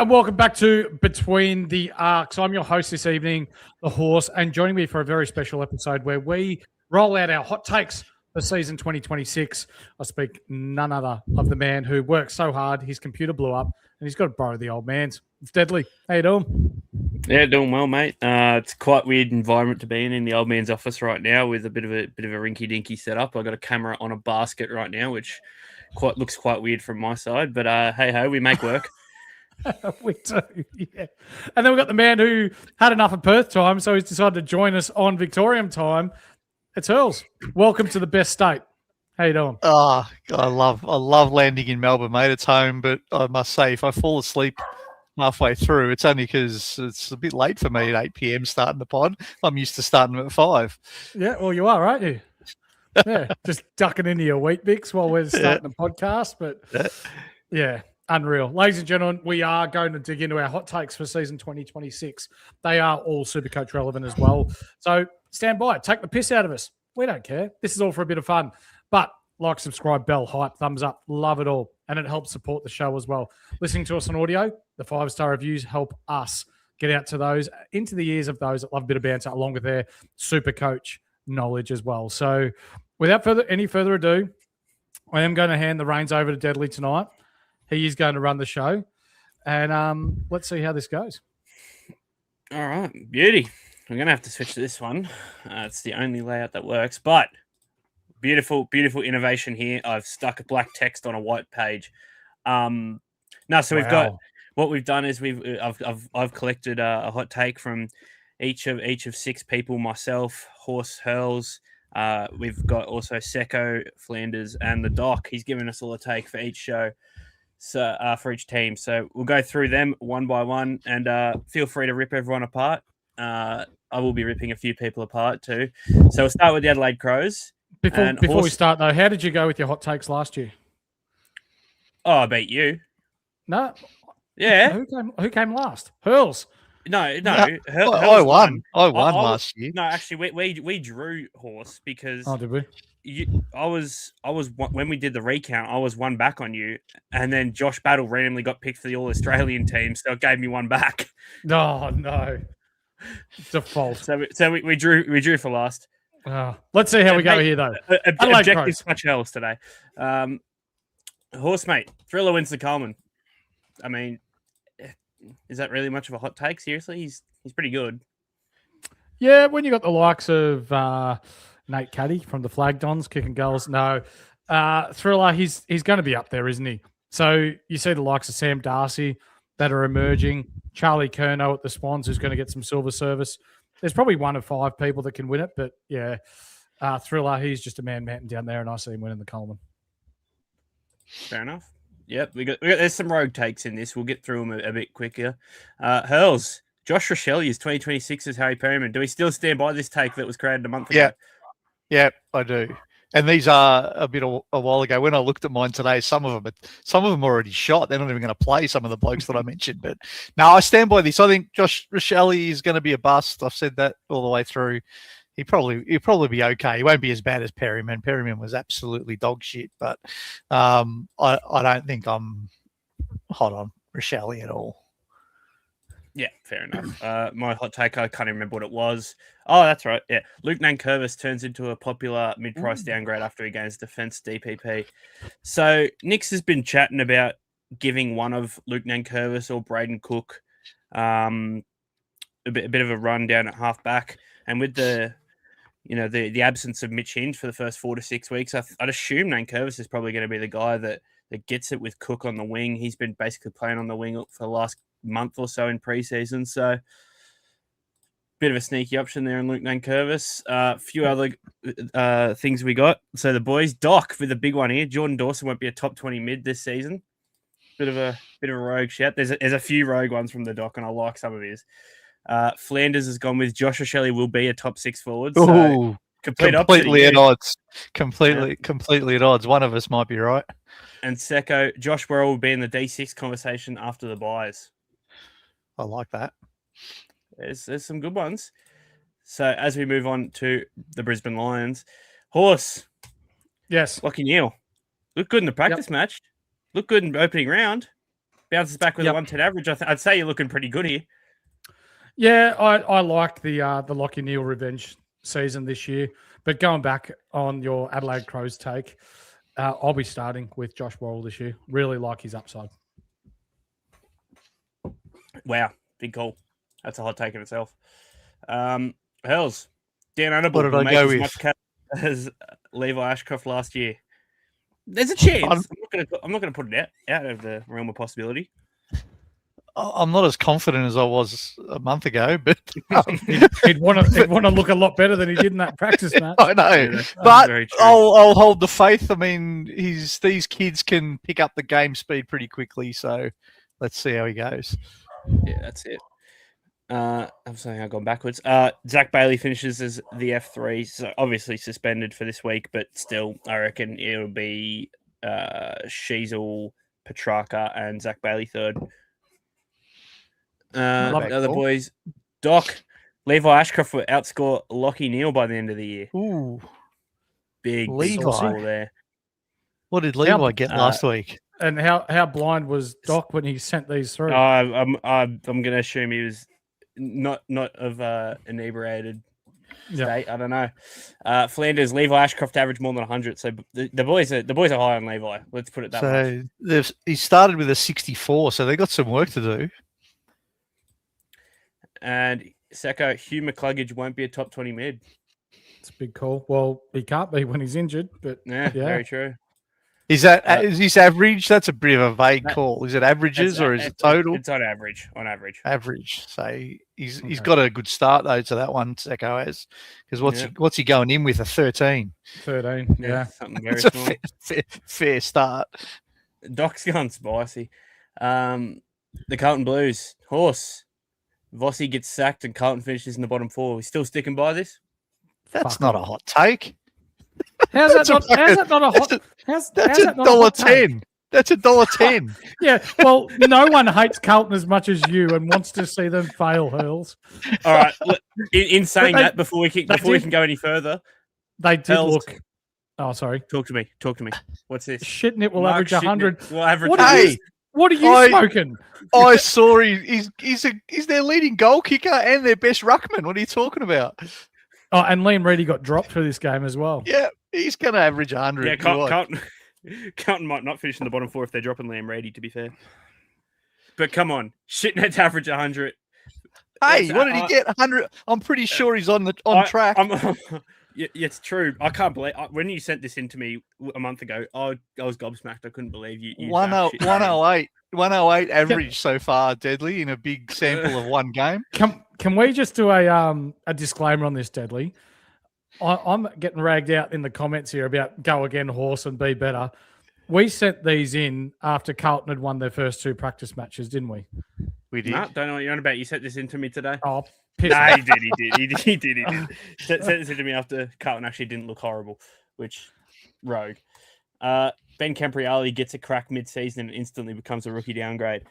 and welcome back to Between the Arcs. I'm your host this evening, The Horse, and joining me for a very special episode where we roll out our hot takes for season 2026. I speak none other of the man who worked so hard, his computer blew up, and he's got to borrow the old man's. It's Deadly. How you doing? Yeah, doing well, mate. It's quite weird environment to be in the old man's office right now with a bit of a rinky-dinky setup. I've got a camera on a basket right now, which looks quite weird from my side, but hey-ho, we make work. We do, yeah. And then we've got the man who had enough of Perth time, so he's decided to join us on Victorian time. It's Hurls. Welcome to the best state. How you doing? Oh, I love landing in Melbourne, mate. It's home, but I must say, if I fall asleep halfway through, it's only because it's a bit late for me at 8 p.m. starting the pod. I'm used to starting at 5. Yeah, well, you are, aren't you? Yeah, just ducking into your wheat bix while we're starting the podcast. But yeah, unreal. Ladies and gentlemen, we are going to dig into our hot takes for season 2026. They are all SuperCoach relevant as well. So stand by. Take the piss out of us. We don't care. This is all for a bit of fun. But like, subscribe, bell, hype, thumbs up. Love it all. And it helps support the show as well. Listening to us on audio, the 5-star reviews help us get out to those, into the ears of those that love a bit of banter, along with their SuperCoach knowledge as well. So without any further ado, I am going to hand the reins over to Deadly tonight. He is going to run the show. And let's see how this goes. All right, beauty. We're going to have to switch to this one. It's the only layout that works, but beautiful innovation here. I've stuck a black text on a white page. We've got, what we've done is I've collected a hot take from each of 6 people, myself, Horse, Hurls. We've got also Secco, Flanders, and the Doc. He's given us all a take for each show. So for each team. So we'll go through them one by one, and feel free to rip everyone apart. I will be ripping a few people apart too. So we'll start with the Adelaide Crows. Before we start though, how did you go with your hot takes last year? Oh, I beat you. No. Yeah. Who came last? Hurls. No. I won. I won last year. No, actually, we drew, Horse, because did we? I was when we did the recount, I was one back on you, and then Josh Battle randomly got picked for the All-Australian team, so it gave me one back. No. Default. So we drew for last. Let's see how we go here, though. Objectives much else today. Horse, mate, Thriller wins the Coleman. I mean, is that really much of a hot take? Seriously, he's pretty good. Yeah, when you got the likes of Nate Caddy from the Flag Dons kicking goals, no. Thriller, he's going to be up there, isn't he? So you see the likes of Sam Darcy that are emerging, Charlie Curnow at the Swans, who's going to get some silver service. There's probably 1 of 5 people that can win it, but yeah, Thriller, he's just a man-mountain down there, and I see him winning the Coleman. Fair enough. Yep, we got. There's some rogue takes in this. We'll get through them a bit quicker. Hurls, Josh Rochelle is 2026 as Harry Perryman. Do we still stand by this take that was created a month ago? Yeah, I do. And these are a while ago. When I looked at mine today, some of them already shot. They're not even going to play some of the blokes that I mentioned. But no, I stand by this. I think Josh Rochelle is going to be a bust. I've said that all the way through. He'll probably be okay. He won't be as bad as Perryman. Perryman was absolutely dog shit. But I don't think I'm hot on Rochelle at all. Yeah, fair enough. My hot take, I can't even remember what it was. Oh, that's right. Yeah. Luke Nankervis turns into a popular mid-price downgrade after he gains defense DPP. So Nix has been chatting about giving one of Luke Nankervis or Braden Cook a bit of a run down at halfback. And with the absence of Mitch Hinge for the first 4 to 6 weeks, I'd assume Nankervis is probably going to be the guy that gets it with Cook on the wing. He's been basically playing on the wing for the last month or so in preseason, so bit of a sneaky option there in Luke Nankervis. A few other things we got. So the boys, Doc with a big one here. Jordan Dawson won't be a top 20 mid this season. Bit of a rogue shout. There's a few rogue ones from the Doc, and I like some of his. Flanders has gone with Josh Rochelle will be a top 6 forward. So completely at odds. Completely at odds. One of us might be right. And Secco, Josh Worrell will be in the D6 conversation after the buys. I like that. There's some good ones. So as we move on to the Brisbane Lions, Horse. Yes. Lachie Neale. Looked good in the practice match. Looked good in the opening round. bounces back with a 110 average. I'd say you're looking pretty good here. Yeah, I like the Lachie Neale revenge season this year. But going back on your Adelaide Crows take, I'll be starting with Josh Worrell this year. Really like his upside. Wow, big call. That's a hot take in itself. Hells, Dan Annable What did I make go as with? much cap as Levi Ashcroft last year. There's a chance. I'm not going to put it out of the realm of possibility. I'm not as confident as I was a month ago, but he'd want to look a lot better than he did in that practice match. I know, Yeah, but very true. I'll hold the faith. I mean, these kids can pick up the game speed pretty quickly, so let's see how he goes. Yeah, that's it. I'm sorry, I've gone backwards. Zach Bailey finishes as the F3, so obviously suspended for this week, but still, I reckon it'll be Sheasel, Petrarca, and Zach Bailey third. Other boys, Doc, Levi Ashcroft will outscore Lachie Neale by the end of the year. Ooh, Big Levi. score there. what did Levi get last week? And how blind was Doc when he sent these through? I'm going to assume he was not of inebriated state. I don't know. Flanders, Levi Ashcroft averaged more than 100. So the boys are high on Levi. Let's put it that way. So he started with a 64, so they got some work to do. And Sacco, Hugh McCluggage won't be a top 20 mid. It's a big call. Well, he can't be when he's injured, but Yeah, very true. Is this average? That's a bit of a vague call. Is it averages or is it total? It's on average. Average. So he's got a good start though to that one. Secco has, because what's he going in with, a 13? 13. Yeah, something very It's small. a fair start. Doc's gone spicy. The Carlton Blues, Horse, Vossi gets sacked and Carlton finishes in the bottom four. We still sticking by this? That's not a hot take. How's that not a hot? That's $1.10. That's $1.10. Yeah, well, no one hates Carlton as much as you and wants to see them fail, Hurls. All right. In saying that, before we can go any further, they did look. Oh, sorry. Talk to me. What's this? Shitnit will Mark average 100. Shitnit will average. What are you smoking? I saw he's their leading goal kicker and their best ruckman. What are you talking about? Oh, and Liam Reedy got dropped for this game as well. Yeah, he's going to average 100. Yeah, Carlton might not finish in the bottom four if they're dropping Liam Reedy, to be fair. But come on, Shitnet's average 100. Hey, what did he get? 100. I'm pretty sure he's on track. Yeah, it's true. I can't believe when you sent this in to me a month ago. I was gobsmacked. I couldn't believe you. 108 average so far, Deadly, in a big sample of one game. Can we just do a disclaimer on this, Deadly? I'm getting ragged out in the comments here about go again, Horse, and be better. We sent these in after Carlton had won their first two practice matches, didn't we? We did. No, don't know what you're on about. You sent this in to me today. Oh, piss nah, off. he did. Sent this in to me after Carlton actually didn't look horrible, which rogue. Ben Campriali gets a crack mid-season and instantly becomes a rookie downgrade.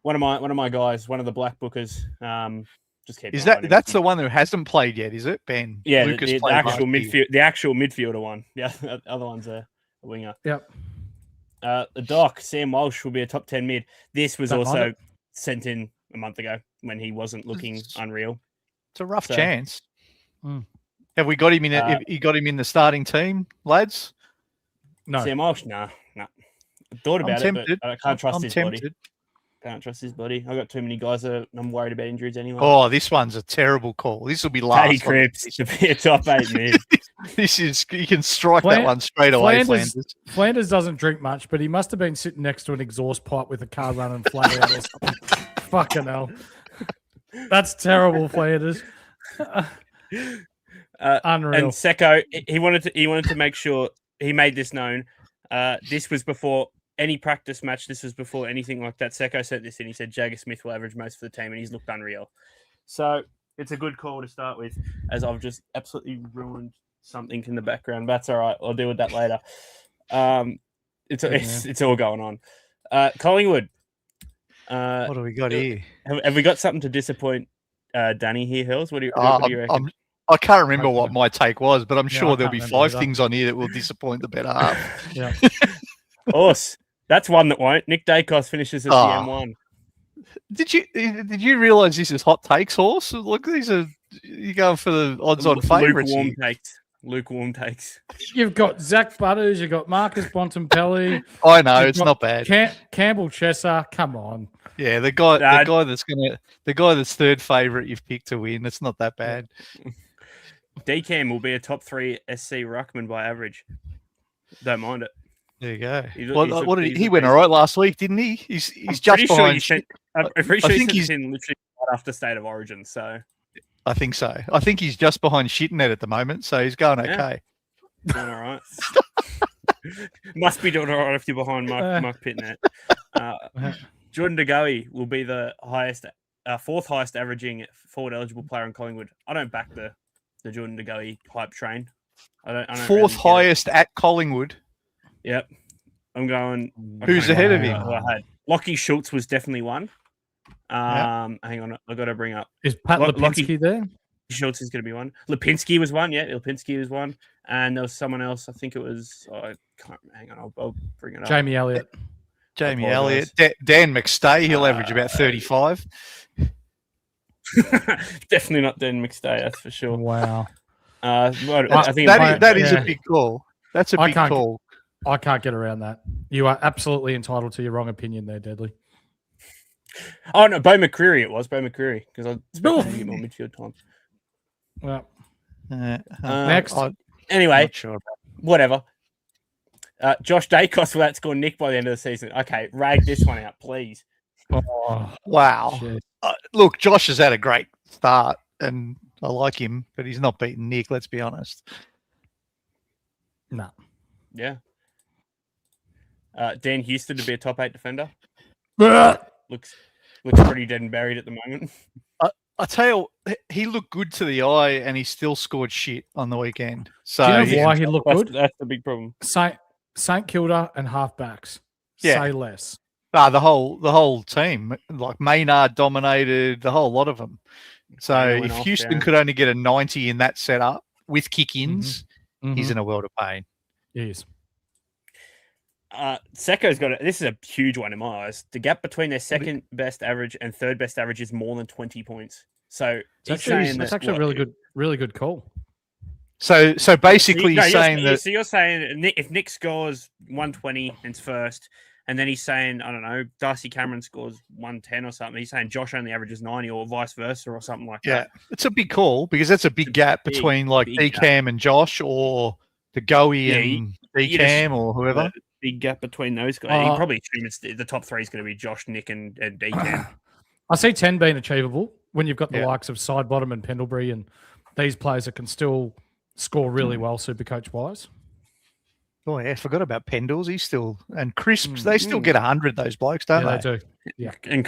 One of my guys, one of the black bookers. Just keep. Is that's the one who hasn't played yet? Is it Ben? Yeah, Lucas the actual midfielder one. Yeah, the other one's a winger. Yep. The Doc, Sam Walsh will be a top 10 mid. This was also sent in a month ago when he wasn't looking unreal. It's a rough chance. Have we got him in? Have you got him in the starting team, lads? No. Sam Walsh, no. I thought about it, but I can't trust his body. Can't trust his body. I got too many guys that I'm worried about injuries anyway. Oh, this one's a terrible call. This will be last. Hey, Cripps to be a top 8 mid. This is, you can strike that one straight away, Flanders. Flanders doesn't drink much, but he must have been sitting next to an exhaust pipe with a car running flat out or something. Fucking hell. That's terrible, Flanders. Unreal. And Secco, he wanted to make sure he made this known. This was before any practice match. This was before anything like that. Secco sent this in. He said Jagger Smith will average most for the team, and he's looked unreal. So it's a good call to start with, as I've just absolutely ruined something in the background. That's all right. I'll deal with that later. It's all going on. Collingwood. What do we got here? Have we got something to disappoint Danny here, Hills? What do you reckon? I can't remember what my take was, but I'm sure there'll be 5 things on here that will disappoint the better half. Yeah. Horse. That's one that won't. Nick Dacos finishes as the M1. Did you realise this is hot takes, horse? Look, these are you going for the odds-on favourites. Lukewarm takes. You've got Zach Butters. You've got Marcus Bontempelli. I know it's not bad. Campbell Chesser. Come on. Yeah, the guy that's third favourite you've picked to win. It's not that bad. DCam will be a top 3 SC ruckman by average. Don't mind it. There you go. He went all right last week, didn't he? He's just behind. I'm pretty sure he's in literally right after State of Origin. So I think so. I think he's just behind Shitnet at the moment, so he's going okay. Doing all right. Must be doing all right if you're behind Mark Pitnet. Jordan De Goey will be the fourth highest averaging forward eligible player in Collingwood. I don't back the Jordan De Goey hype train. I don't fourth highest at Collingwood. Yep. I'm going. Who's ahead of him? Lockie Schultz was definitely one. Hang on. I've got to bring up. Is Pat Lipinski there? Schultz is going to be one. Lipinski was one. Yeah, Lipinski was one. And there was someone else. I think it was. I can't. Hang on. I'll bring it up. Jamie Elliott. Dan McStay. He'll average about 35. Definitely not Dan McStay. That's for sure. Wow. I think that is a big call. That's a big call. I can't get around that. You are absolutely entitled to your wrong opinion there, Deadly. Oh, no, Bo McCreary it was. Bo McCreary, because I expected him on midfield time. Well, next. Anyway, whatever. Josh Dacos will outscore Nick by the end of the season. Okay, rag this one out, please. Oh, wow. Look, Josh has had a great start, and I like him, but he's not beaten Nick, let's be honest. No. Yeah. Dan Houston to be a top 8 defender. Looks pretty dead and buried at the moment. I tell you, he looked good to the eye, and he still scored shit on the weekend. So do you know why he looked good? That's the big problem. St Kilda and halfbacks. Yeah. Say less. The whole team, like Maynard dominated the whole lot of them. So if Houston could only get a 90 in that setup with kick-ins, he's in a world of pain. He is. Seco's got it. This is a huge one in my eyes. The gap between their second best average and third best average is more than 20 points. So that's actually a really good call. So basically, So you're saying if Nick scores 120 and it's first, and then he's saying, I don't know, Darcy Cameron scores 110 or something. He's saying Josh only averages 90 or vice versa or something like that. Yeah, it's a big call because that's a big gap between DCam and Josh or the Goey and DCam or whoever. Big gap between those guys. You probably assume the top 3 is going to be Josh, Nick, and DCam. I see 10 being achievable when you've got the likes of Sidebottom and Pendlebury and these players that can still score really well, SuperCoach wise. Oh yeah, I forgot about Pendles. He's still and Crisps. They still get 100. Those blokes, don't they? They do. Yeah. And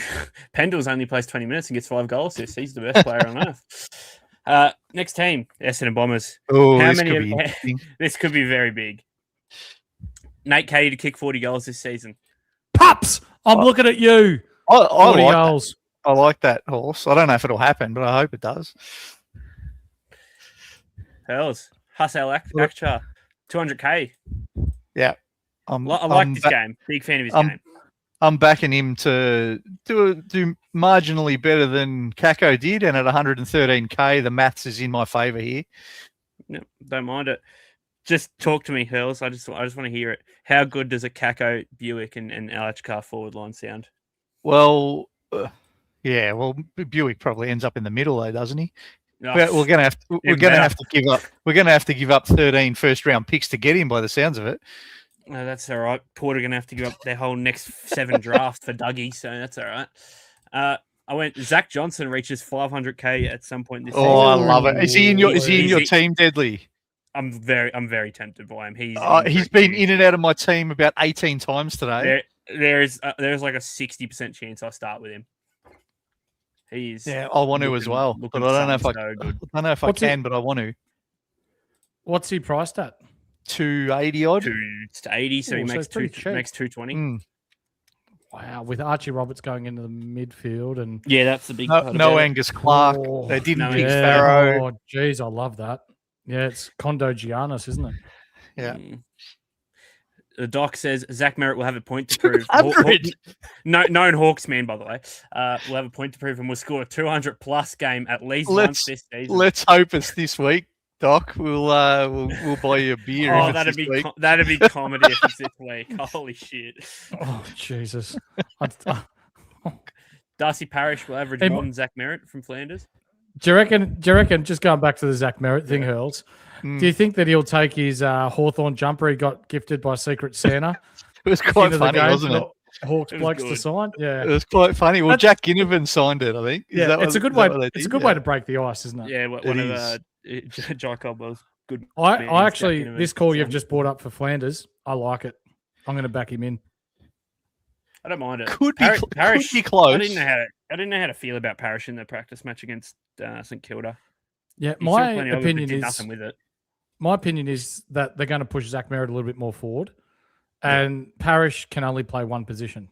Pendles only plays 20 minutes and gets 5 goals. He's the best player on earth. Next team, Essendon Bombers. Oh, this could be very big. Nate Katie to kick 40 goals this season. Pups! I'm looking at you. 40 goals. I like that, horse. I don't know if it'll happen, but I hope it does. Hells. Hassel Akchar, 200K. Yeah. I like this game. Big fan of his game. I'm backing him to do marginally better than Kako did, and at 113K, the maths is in my favour here. No, don't mind it. Just talk to me, Hurls. I just want to hear it. How good does a Kako, Buick, and Alachkar forward line sound? Well, Buick probably ends up in the middle, though, doesn't he? Oh, we're gonna have to give up 13 first-round picks to get him, by the sounds of it. No, that's all right. Port are gonna have to give up their whole next 7 draft for Dougie, so that's all right. I went. Zach Johnson reaches 500K at some point this season. I love it. Is he in your team, Deadly? I'm very tempted by him. He's been in and out of my team about 18 times today. There's like a 60% chance I start with him. I want to as well, but I don't know if I can, but I want to. What's he priced at? 280 odd. 280, so he makes 220. Wow, with Archie Roberts going into the midfield and that's the big no Angus Clark. They didn't pick Farrow. Oh, geez, I love that. Yeah, it's Condo Giannis, isn't it? Yeah. The doc says Zach Merritt will have a point to prove. 200. Known Hawks man, by the way. Will have a point to prove and will score a 200+ game at least once this season. Let's hope it's this week, Doc. We'll buy you a beer. Oh, that'd be comedy if it's this week. Holy shit! Oh Jesus! Darcy Parish will average more than Zach Merritt from Flanders. Do you reckon? Just going back to the Zach Merritt thing, Hurls. Do you think that he'll take his Hawthorn jumper he got gifted by Secret Santa? It was quite funny, wasn't it? Hawks blokes to sign. Yeah, it was quite funny. Well, Jack Ginnivan signed it, I think. It's a good way. It's a good way to break the ice, isn't it? Yeah, one of Jai Caldwell's good. I actually this call you've just brought up for Flanders. I like it. I'm going to back him in. I don't mind it. Parish could be close. I didn't know how to feel about Parish in the practice match against St Kilda. Yeah, my opinion is that they're going to push Zach Merritt a little bit more forward, and Parish can only play one position.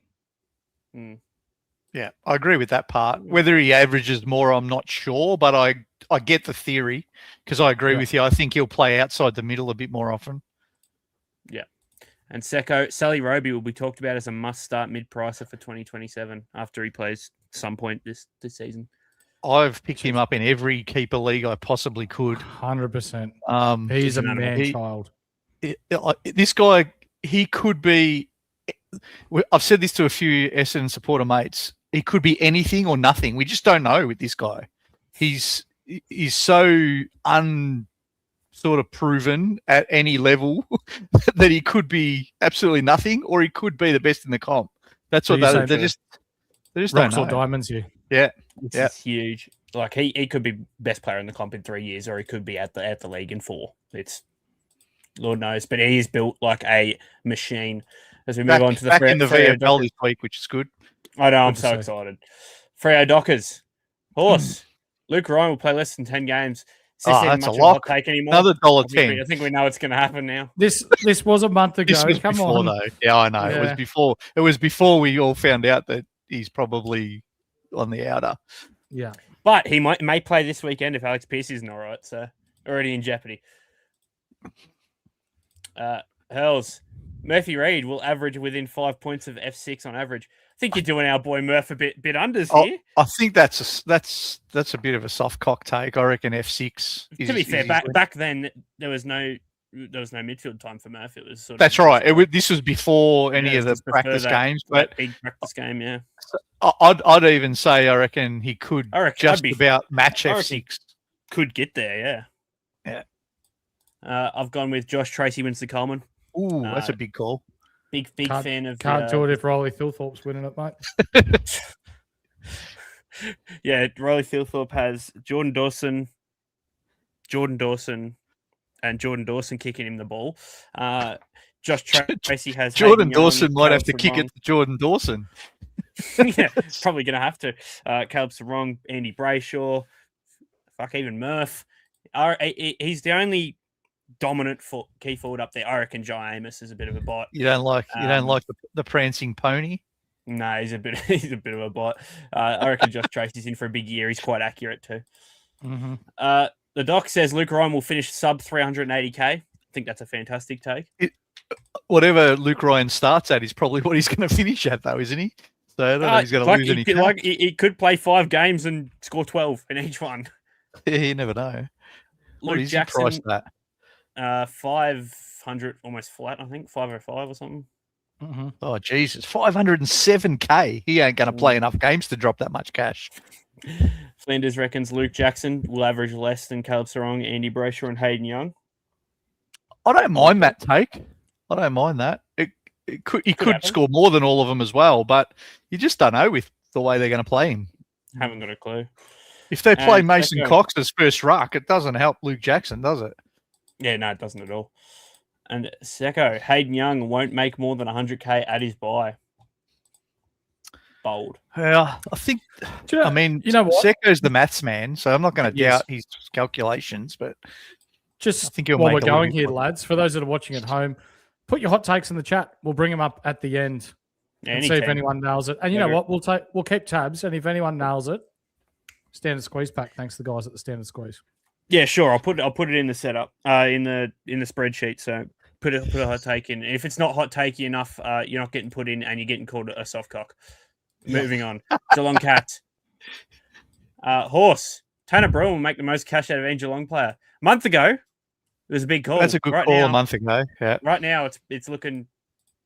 Yeah, I agree with that part. Whether he averages more, I'm not sure, but I get the theory because I agree with you. I think he'll play outside the middle a bit more often. Yeah. And Secco, Sally Roby will be talked about as a must-start mid-pricer for 2027 after he plays some point this season. I've picked him up in every keeper league I possibly could. 100%. He's a man-child. This guy, he could be... I've said this to a few Essendon supporter mates. He could be anything or nothing. We just don't know with this guy. He's so sort of proven at any level that he could be absolutely nothing, or he could be the best in the comp. That's what they just rocks don't know. Or diamonds here. Yeah, it's huge. Like he could be best player in the comp in 3 years, or he could be at the league in 4. It's Lord knows, but he is built like a machine. As we move on to the back in the VFL this week, which is good. I know, I'm so excited. Fremantle Dockers, horse. Luke Ryan will play less than 10 games. That's a lock. Take anymore. Another $1.10. I think we know it's going to happen now. This was a month ago. This was Come before, on, though. Yeah, I know. Yeah. It was before. It was before we all found out that he's probably on the outer. Yeah, but he may play this weekend if Alex Pearce isn't all right. So already in jeopardy. Hurls. Murphy Reid will average within 5 points of F6 on average. I think you're doing our boy Murph a bit unders here. I think that's a bit of a soft cock take. I reckon F6. To be fair, back then there was no midfield time for Murph. It was that's right. This was before any of the practice games, but big practice game. Yeah, I'd even say I reckon he could about match F6. Could get there. Yeah. I've gone with Josh Tracy wins the Coleman. Ooh, that's a big call. Big fan of. Can't do it if Riley Thilthorpe's winning it, mate. Yeah, Riley Thilthorpe has Jordan Dawson, and Jordan Dawson kicking him the ball. Josh Tracy has Jordan Dawson might have to kick it to Jordan Dawson. Yeah, probably going to have to. Caleb Sarong, Andy Brayshaw, even Murph. He's the only dominant key forward up there. I reckon Jai Amos is a bit of a bot. You don't like the prancing pony? No, he's a bit of a bot. I reckon Josh Tracy's in for a big year. He's quite accurate too. Mm-hmm. The doc says Luke Ryan will finish sub 380k. I think that's a fantastic take. Whatever Luke Ryan starts at is probably what he's going to finish at, though, isn't he? So I don't know if he's going to lose any. He could play 5 games and score 12 in each one. Yeah, you never know. Luke Jackson priced that? 500 almost flat, I think 505 or something. Mm-hmm. Oh Jesus, 507k. He ain't going to play enough games to drop that much cash. Flinders reckons Luke Jackson will average less than Caleb Sarong, Andy Brayshaw, and Hayden Young. I don't mind that take. I don't mind that. He could score more than all of them as well, but you just don't know with the way they're going to play him. Haven't got a clue. If they play Mason Cox as first ruck, it doesn't help Luke Jackson, does it? Yeah, no, it doesn't at all. And Secco, Hayden Young won't make more than 100k at his buy. Bold. Yeah, I think. You know what? Secco's the maths man, so I'm not going to doubt his calculations. But I think while we're going here, lads, for those that are watching at home, put your hot takes in the chat. We'll bring them up at the end and see if anyone nails it. And you know what? We'll keep tabs, and if anyone nails it, standard squeeze pack. Thanks to the guys at the standard squeeze. Yeah, sure. I'll put it in the setup, in the spreadsheet. So put a hot take in. If it's not hot takey enough, you're not getting put in, and you're getting called a soft cock. Moving on. Geelong Cats. Horse. Tanner Bruin will make the most cash out of any Geelong player. A month ago, it was a big call. That's a good call a month ago. Yeah. Right now, it's looking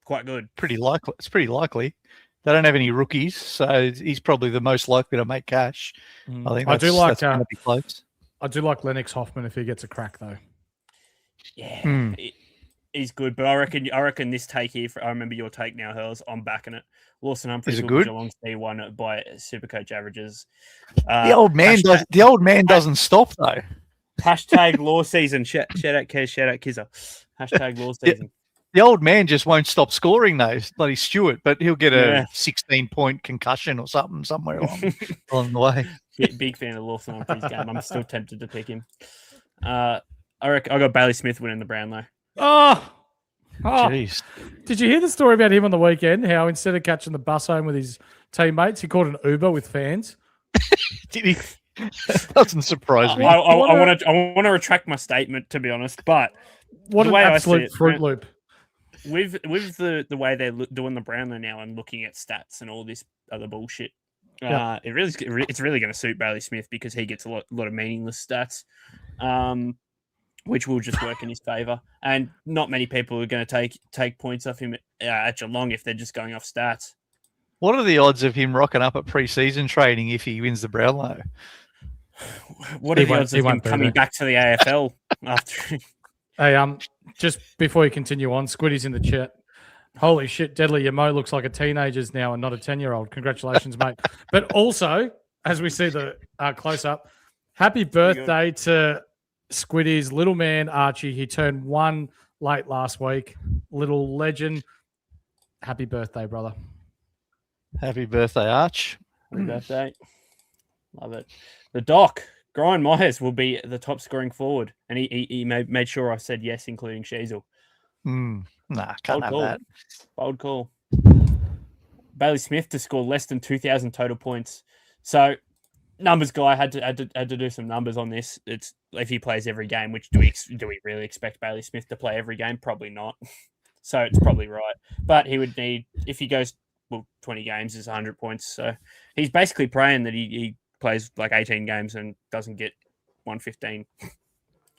quite good. Pretty likely. It's pretty likely. They don't have any rookies, so he's probably the most likely to make cash. I think that's going to be close. I do like Lennox Hoffman if he gets a crack, though. Yeah, he's good, but I reckon this take here. I remember your take now, Hurls. I'm backing it. Lawson Humphries will be Geelong's D1 by SuperCoach averages. The old man doesn't stop though. Hashtag law season. Shout out Kez. Shout out Kizza. Hashtag law season. The old man just won't stop scoring though, bloody Stewart. But he'll get a 16-point concussion or something somewhere along the way. Big fan of Lawson Humphries' game. I'm still tempted to pick him. I got Bailey Smith winning the Brownlow. Oh, jeez! Did you hear the story about him on the weekend? How instead of catching the bus home with his teammates, he called an Uber with fans. Did he? Doesn't surprise me. I want to retract my statement, to be honest. But what an absolute Fruit Loop! With the way they're doing the Brownlow now and looking at stats and all this other bullshit, it's really going to suit Bailey Smith because he gets a lot of meaningless stats. Which will just work in his favour. And not many people are going to take points off him at Geelong if they're just going off stats. What are the odds of him rocking up at pre-season training if he wins the Brownlow? What are the odds of him coming back to the AFL after? Hey, just before you continue on, Squiddy's in the chat. Holy shit, Deadly, your Mo looks like a teenager's now and not a 10-year-old. Congratulations, mate. But also, as we see the close-up, happy birthday to Squiddy's little man, Archie. He turned 1 late last week. Little legend. Happy birthday, brother. Happy birthday, Arch. Happy birthday. Love it. The Doc, Brian Myers, will be the top scoring forward. And he made sure I said yes, including Sheasel. Nah, can't have that. Bold call. Bailey Smith to score less than 2,000 total points. So, numbers guy had to do some numbers on this. It's if he plays every game, which do we really expect Bailey Smith to play every game? Probably not. So it's probably right. But he would need, if he goes 20 games, is 100 points. So he's basically praying that he plays like 18 games and doesn't get 115.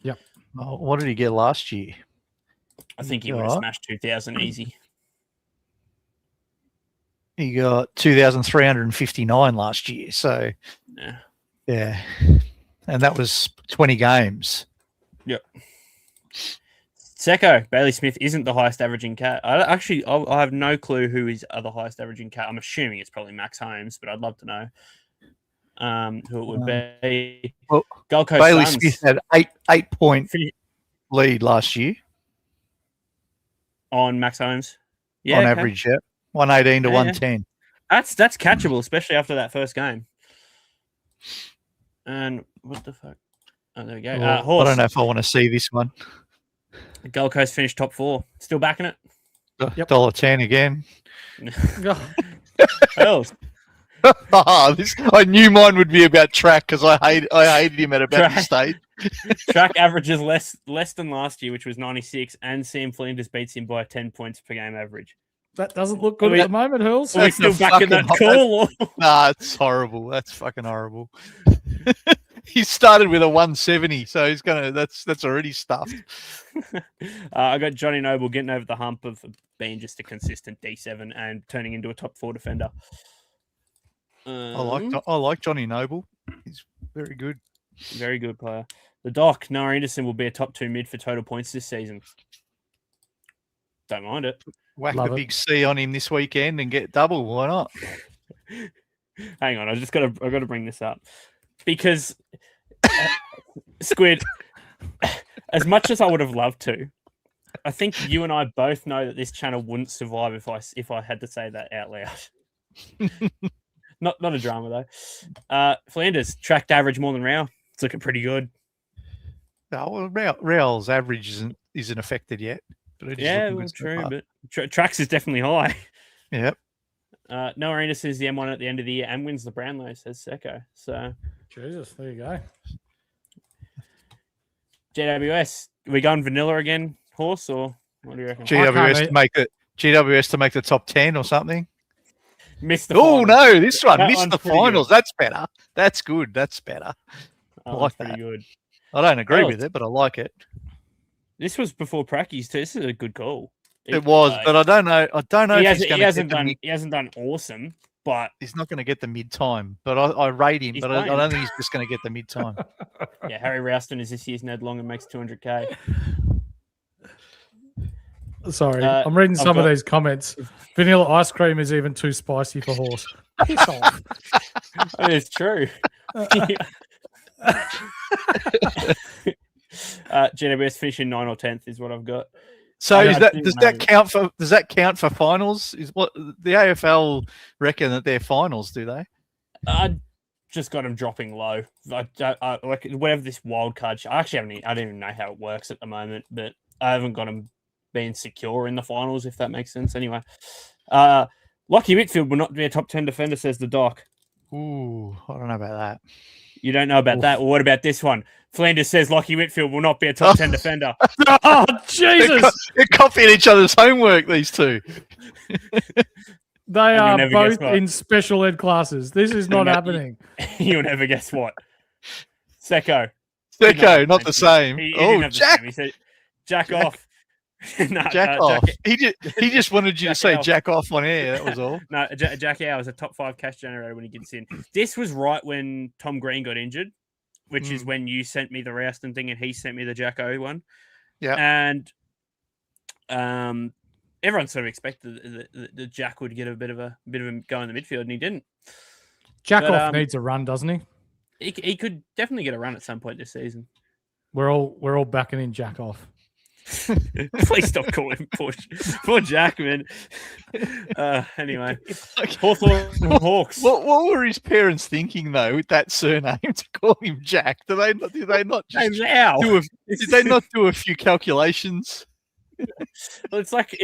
Yep. Oh, what did he get last year? I think he would have smashed 2,000 easy. He got 2,359 last year. So, yeah. And that was 20 games. Yep. Secco, Bailey Smith isn't the highest averaging cat. I have no clue who is the highest averaging cat. I'm assuming it's probably Max Holmes, but I'd love to know who it would be. Well, Gold Coast Bailey Suns. Smith had 8-point lead last year. On Max Holmes? Yeah, on average, 118 to 110. That's catchable, especially after that first game. And what the fuck? Oh, there we go. Horse. I don't know if I want to see this one. Gold Coast finished top 4. Still backing it? Yep. $1.10 again. I knew mine would be about Track because I hated him at about the state. Track averages less than last year, which was 96, and Sam Flinders beats him by 10 points per game average. That doesn't look good at the moment, Hurls. Are we still backing that call? Nah, it's horrible. That's fucking horrible. He started with a 170, so he's gonna. That's already stuffed. I got Johnny Noble getting over the hump of being just a consistent D7 and turning into a top 4 defender. I like Johnny Noble. He's very good. Very good player. The Doc, Noah Anderson will be a top 2 mid for total points this season. Don't mind it. Whack the big C on him this weekend and get double. Why not? Hang on, I've got to bring this up because Squid. As much as I would have loved to, I think you and I both know that this channel wouldn't survive if I had to say that out loud. Not a drama though. Flanders tracked average more than Rao. It's looking pretty good. No, well, Rao's average isn't affected yet. But true. But Tracks is definitely high. Yep. Noah Anderson is the M1 at the end of the year and wins the Brownlow, says Secco. So, Jesus, there you go. GWS, are we going vanilla again, Horse, or What do you reckon? GWS to make the top 10 or something. Missed the Oh finals. no, this one That missed one's the pretty finals. good. That's better. That's good. That's better. I That like one's pretty that. good. I don't agree Well, with it, but I like it. This was before Prackies too. This is a good call. It was, but I don't know. I don't know if he hasn't done awesome, but he's not going to get the mid time. But I rate him, but I don't think he's just going to get the mid time. Yeah, Harry Rouston is this year's Ned Long and makes 200K. Sorry, I'm reading some of these comments. Vanilla ice cream is even too spicy for horse. Piss off. It's true. GWS finishing 9th or 10th is what I've got. So does that count for finals? Is what the AFL reckon that they're finals? Do they? I just got them dropping low. Like whatever this wild card. I don't even know how it works at the moment, but I haven't got them being secure in the finals, if that makes sense. Anyway, Lockie Whitfield will not be a top 10 defender, says the doc. Ooh, I don't know about that. You don't know about that? Well, what about this one? Flanders says Lockie Whitfield will not be a top 10 defender. Oh, Jesus! They're copying each other's homework, these two. They are both in special ed classes. This is not happening. You'll never guess what. Secco, not the same. Jack. He said, jack off. Jack off. He just wanted you to say jack off on air. That was all. No, Jack Howe is a top 5 cash generator when he gets in. This was right when Tom Green got injured, which is when you sent me the Rouston thing and he sent me the Jacko one. Yeah. And everyone sort of expected that Jack would get a bit of a go in the midfield, and he didn't. Jack-off needs a run, doesn't he? He could definitely get a run at some point this season. We're all backing in Jack-off. Please stop calling him poor Jack, man. Anyway, Hawthorn Hawks. What were his parents thinking though with that surname to call him Jack? Did they not just did they not do a few calculations? Well, it's like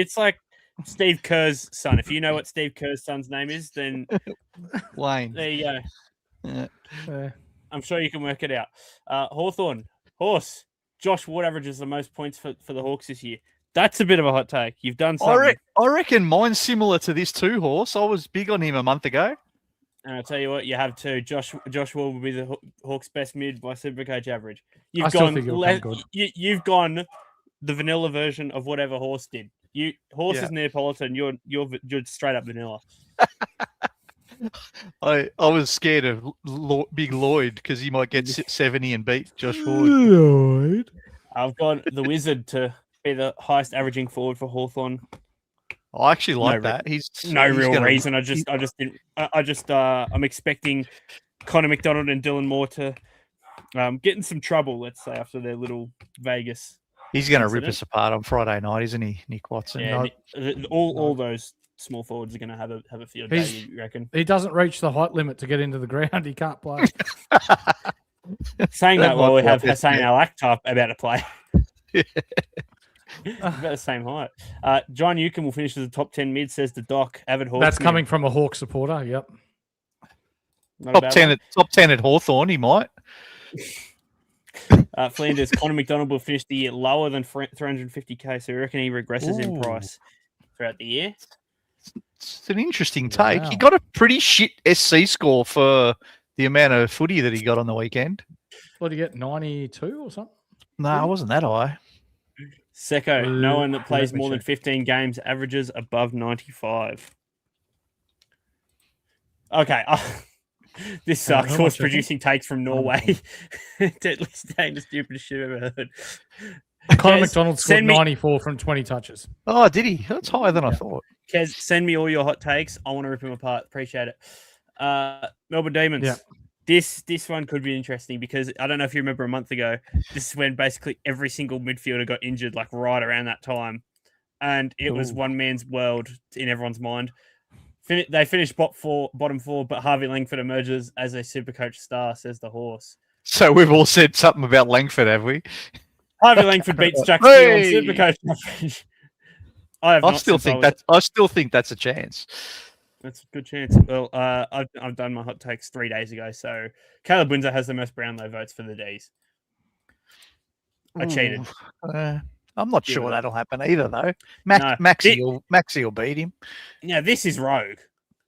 Steve Kerr's son. If you know what Steve Kerr's son's name is, then Wayne. There you go. Yeah. I'm sure you can work it out. Hawthorn Horse. Josh Ward averages the most points for the Hawks this year. That's a bit of a hot take. You've done something. I reckon mine's similar to this too, Horse. I was big on him a month ago. And I'll tell you what, you have too. Josh Ward will be the Hawks' best mid by SuperCoach average. You've gone the vanilla version of whatever Horse did. Horse is Neapolitan. You're straight up vanilla. I was scared of Big Lloyd because he might get 70 and beat Josh Ward. Lloyd. I've got the Wizard to be the highest averaging forward for Hawthorn. I actually like that. He's real reason. I'm expecting Connor McDonald and Dylan Moore to get in some trouble, let's say, after their little Vegas. He's going to rip us apart on Friday night, isn't he, Nick Watson? Yeah, all those small forwards are going to have a field day, you reckon? He doesn't reach the height limit to get into the ground. He can't play. Saying that while we have Hassan Al-Akhtar about to play. About the same height. John Newcomb will finish as the top 10 mid, says the doc. Avid Hawks. That's coming from a Hawk supporter. Yep. Top 10 at Hawthorn, he might. Flanders, Connor McDonald will finish the year lower than 350k, so we reckon he regresses in price throughout the year. It's an interesting take. Wow. He got a pretty shit SC score for the amount of footy that he got on the weekend. What did he get, 92 or something? No, it wasn't that high. Secco, no one that plays more than 15 games averages above 95. Okay. This sucks. Horse producing takes from Norway. Deadly staying the stupidest shit I've ever heard. Connor McDonald scored 94 from 20 touches. Oh, did he? That's higher than I thought. Kez, send me all your hot takes. I want to rip him apart. Appreciate it. Melbourne Demons. Yeah. This one could be interesting because I don't know if you remember a month ago, this is when basically every single midfielder got injured, like right around that time. And it was one man's world in everyone's mind. They finished bottom four, but Harvey Langford emerges as a SuperCoach star, says the Horse. So we've all said something about Langford, have we? Harvey Langford beats Jack Steele on SuperCoach. I still think that's a chance. That's a good chance. Well, I've done my hot takes 3 days ago. So Caleb Windsor has the most Brownlow votes for the D's. I cheated. I I'm not Yeah, sure but- that'll happen either, though. No. Maxi will beat him. Now, this is rogue.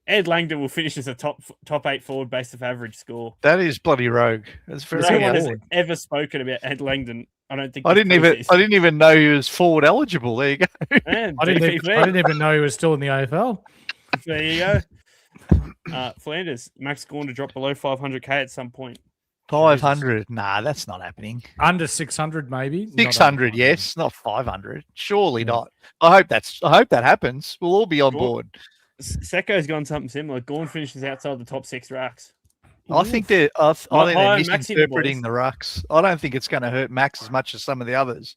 Ed Langdon will finish as a top 8 forward based off average score. That is bloody rogue. That's very No one has forward. ever spoken about Ed Langdon. I don't think I didn't even know he was forward eligible. There you go. Man, I didn't even know he was still in the AFL. There you go. Flanders, Max Gawn to drop below 500k at some point. 500. Nah, that's not happening. Under 600, maybe. 600, yes, not 500. Surely not. I hope that happens. We'll all be on board. Secco's gone something similar. Gawn finishes outside the top 6 racks. I think they're Maxi misinterpreting the the rucks. I don't think it's going to hurt Max as much as some of the others.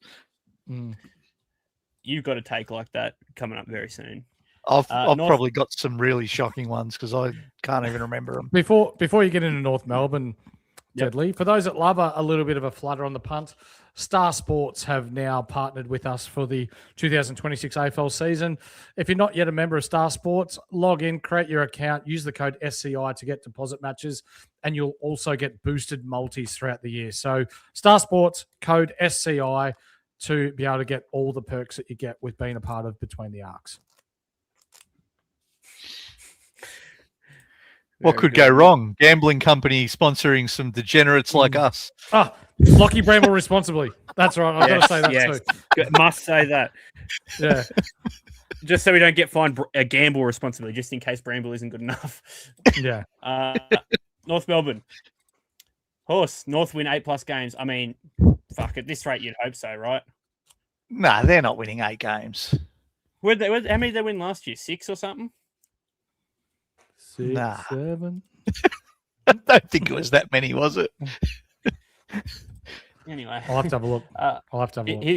You've got a take like that coming up very soon. I've probably got some really shocking ones because I can't even remember them. Before you get into North Melbourne, Deadly, for those that love a little bit of a flutter on the punt, Star Sports have now partnered with us for the 2026 AFL season. If you're not yet a member of Star Sports, log in, create your account, use the code SCI to get deposit matches, and you'll also get boosted multis throughout the year. So Star Sports, code SCI to be able to get all the perks that you get with being a part of Between the Arcs. What could go wrong? Gambling company sponsoring some degenerates like us. Lockie Bramble responsibly. That's right. I've got to say that too. Must say that. Yeah. Just so we don't get fined a gamble responsibly, just in case Bramble isn't good enough. Yeah. North Melbourne. Horse, North win 8+ games. I mean, fuck, at this rate, you'd hope so, right? Nah, they're not winning 8 games. How many did they win last year? 6 or something? 6, 7. I don't think it was that many, was it? Anyway. I'll have to have a look.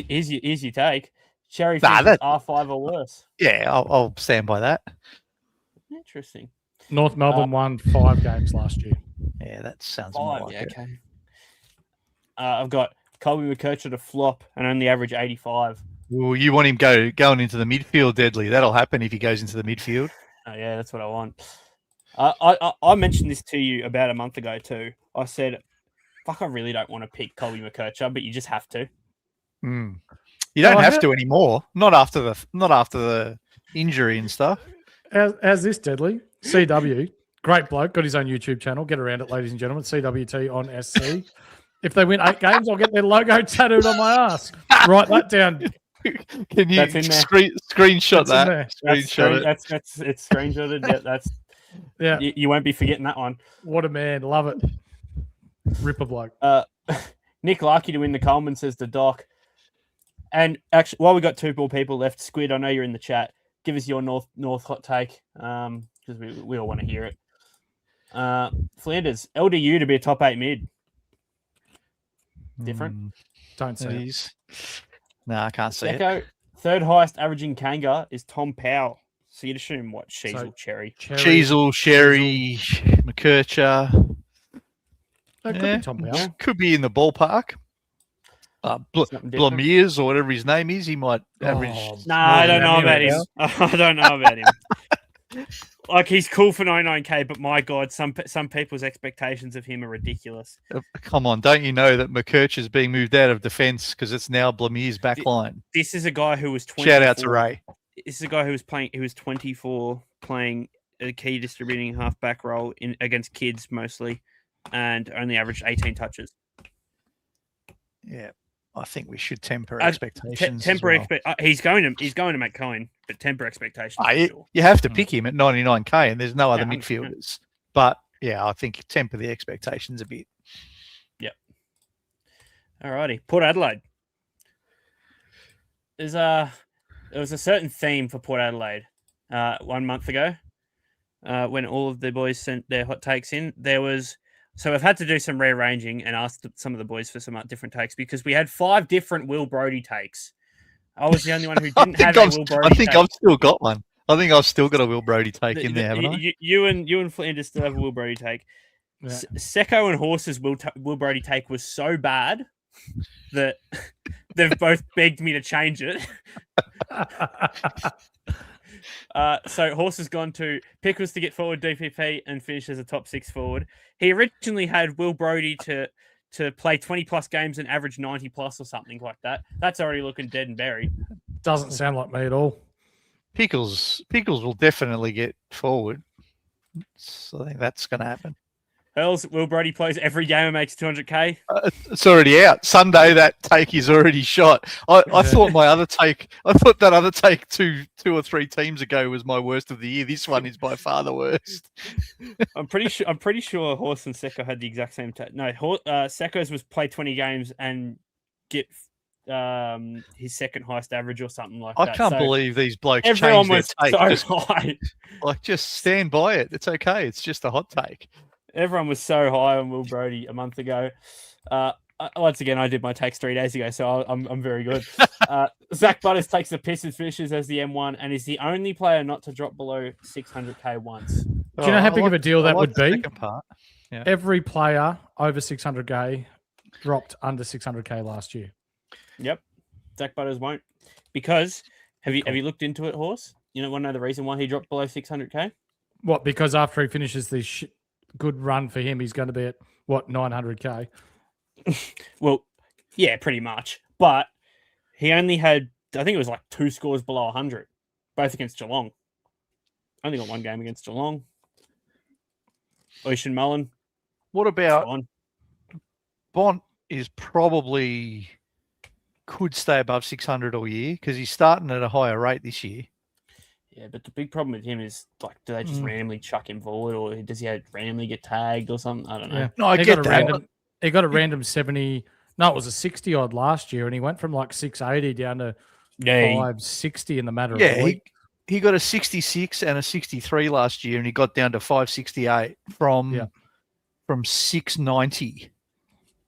Here's your take. Cherry finishes R5 or worse. Yeah, I'll stand by that. Interesting. North Melbourne won 5 games last year. Yeah, that sounds more like it. Okay. I've got Colby McKercher to flop and only average 85. Well, you want him going into the midfield, Deadly. That'll happen if he goes into the midfield. Oh, yeah, that's what I want. I mentioned this to you about a month ago too. I said, fuck, I really don't want to pick Colby McKercher, but you just have to. You don't have to anymore. Not after the injury and stuff. As this Deadly, CW, great bloke, got his own YouTube channel. Get around it, ladies and gentlemen. CWT on SC. If they win 8 games, I'll get their logo tattooed on my ass. Write that down. Can you screenshot that? It's screenshotted. Yeah. You won't be forgetting that one. What a man. Love it. Ripper bloke. Nick Larkey to win the Coleman, says the Doc. And actually, while we got 2 more people left, Squid, I know you're in the chat. Give us your North hot take because we all want to hear it. Flanders, LDU to be a top 8 mid. Different? Don't see it. No, I can't see it. Third highest averaging Kanga is Tom Powell. So you'd assume what? Sheasel, Cherry. Cheezel, Sherry, McKercher. That could be Tom Powell. Could be in the ballpark. Blamiers or whatever his name is, he might average. No, I don't know about him. I don't know about him. Like, he's cool for 99k, but my God, some people's expectations of him are ridiculous. Come on, don't you know that McKercher's being moved out of defence because it's now Blamier's back line? This is a guy who was 24. Shout out to Ray. This is a guy who was 24 playing a key distributing half-back role against kids mostly, and only averaged 18 touches. Yeah, I think we should temper expectations. He's going to make Cohen, but temper expectations. Sure. You have to pick him at 99k, and there's no other midfielders. But yeah, I think temper the expectations a bit. Yep. Alrighty, Port Adelaide. There was a certain theme for Port Adelaide 1 month ago when all of the boys sent their hot takes in. So I've had to do some rearranging and asked some of the boys for some different takes because we had 5 different Will Brodie takes. I was the only one who didn't have a Will Brodie take. I think I've still got one. I think I've still got a Will Brodie take in there, haven't I? You and Flanders still have a Will Brodie take. Yeah. Secco and Horse's Will Brodie take was so bad that they've both begged me to change it. So Horse has gone to Pickles to get forward DPP and finish as a top 6 forward. He originally had Will Brodie to to play 20 plus games and average 90 plus or something like that. That's already looking dead and buried. Doesn't sound like me at all. Pickles will definitely get forward. So I think that's going to happen. Hurls, Will Brodie plays every game and makes 200K. It's already out. Sunday, that take is already shot. I thought that other take two or three teams ago was my worst of the year. This one is by far the worst. I'm pretty sure Horse and Secco had the exact same take. No, Secco's was play 20 games and get his second highest average or something like that. I can't believe these blokes everyone changed their was take. so high. Like, just stand by it. It's okay. It's just a hot take. Everyone was so high on Will Brodie a month ago. Once again, I did my takes 3 days ago, so I'm very good. Zach Butters takes the piss and finishes as the M1 and is the only player not to drop below 600K once. Do you know how big of a deal that would be? Yeah. Every player over 600K dropped under 600K last year. Yep. Zach Butters won't. Because, have you looked into it, Horse? You know, want to know the reason why he dropped below 600K? What, because after he finishes this good run for him, he's going to be at, 900K? Well, yeah, pretty much. But he only had, I think it was like 2 scores below 100, both against Geelong. Only got 1 game against Geelong. Ocean Mullen. What about Bont is probably could stay above 600 all year because he's starting at a higher rate this year. Yeah, but the big problem with him is, like, do they just randomly chuck him forward, or does he randomly get tagged or something? I don't know. Yeah. No, I get that. He got a random 70. No, it was a 60 odd last year, and he went from like 680 down to 560 in the matter of a week. He got a 66 and a 63 last year, and he got down to 568 from 690.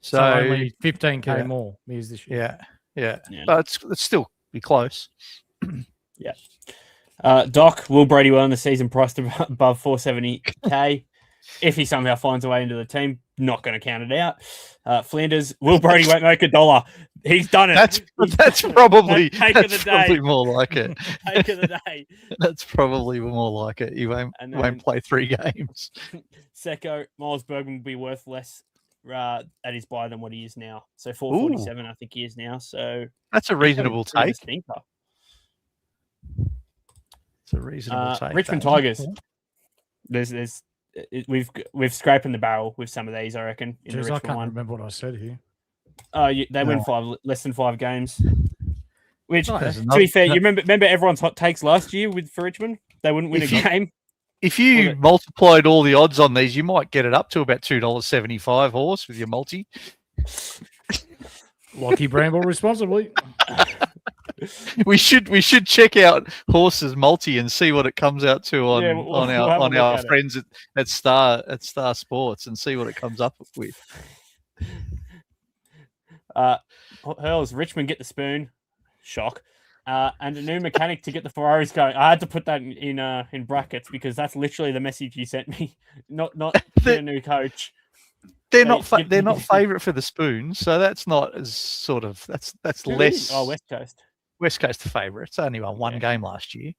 So only 15K more is this year. Yeah. But it's still be close. Yeah. Doc, Will Brodie well in the season priced above 470K. If he somehow finds a way into the team, not going to count it out. Flanders, Will Brodie won't make $1. He's done it. That's probably more like it. Take of the day. That's probably more like it. He won't play 3 games. Secco, Miles Bergman will be worth less at his buy than what he is now. So 447, I think he is now. So that's a reasonable take. It's a reasonable take. Richmond Tigers. We've scraping the barrel with some of these, I reckon. I can't remember what I said here. They win less than 5 games. Which, to be fair, you remember everyone's hot takes last year for Richmond? They wouldn't win a game. If you multiplied all the odds on these, you might get it up to about $2.75 Horse with your multi. Lockie Bramble responsibly. We should check out Horse's multi and see what it comes out to on our friends at Star Sports and see what it comes up with. Hurls, Richmond get the spoon, shock, and a new mechanic to get the Ferraris going. I had to put that in brackets because that's literally the message you sent me. Not a new coach. They're not favourite for the spoon, so that's not as sort of that's less. Oh, West Coast. West Coast favourites. Only won 1 game last year.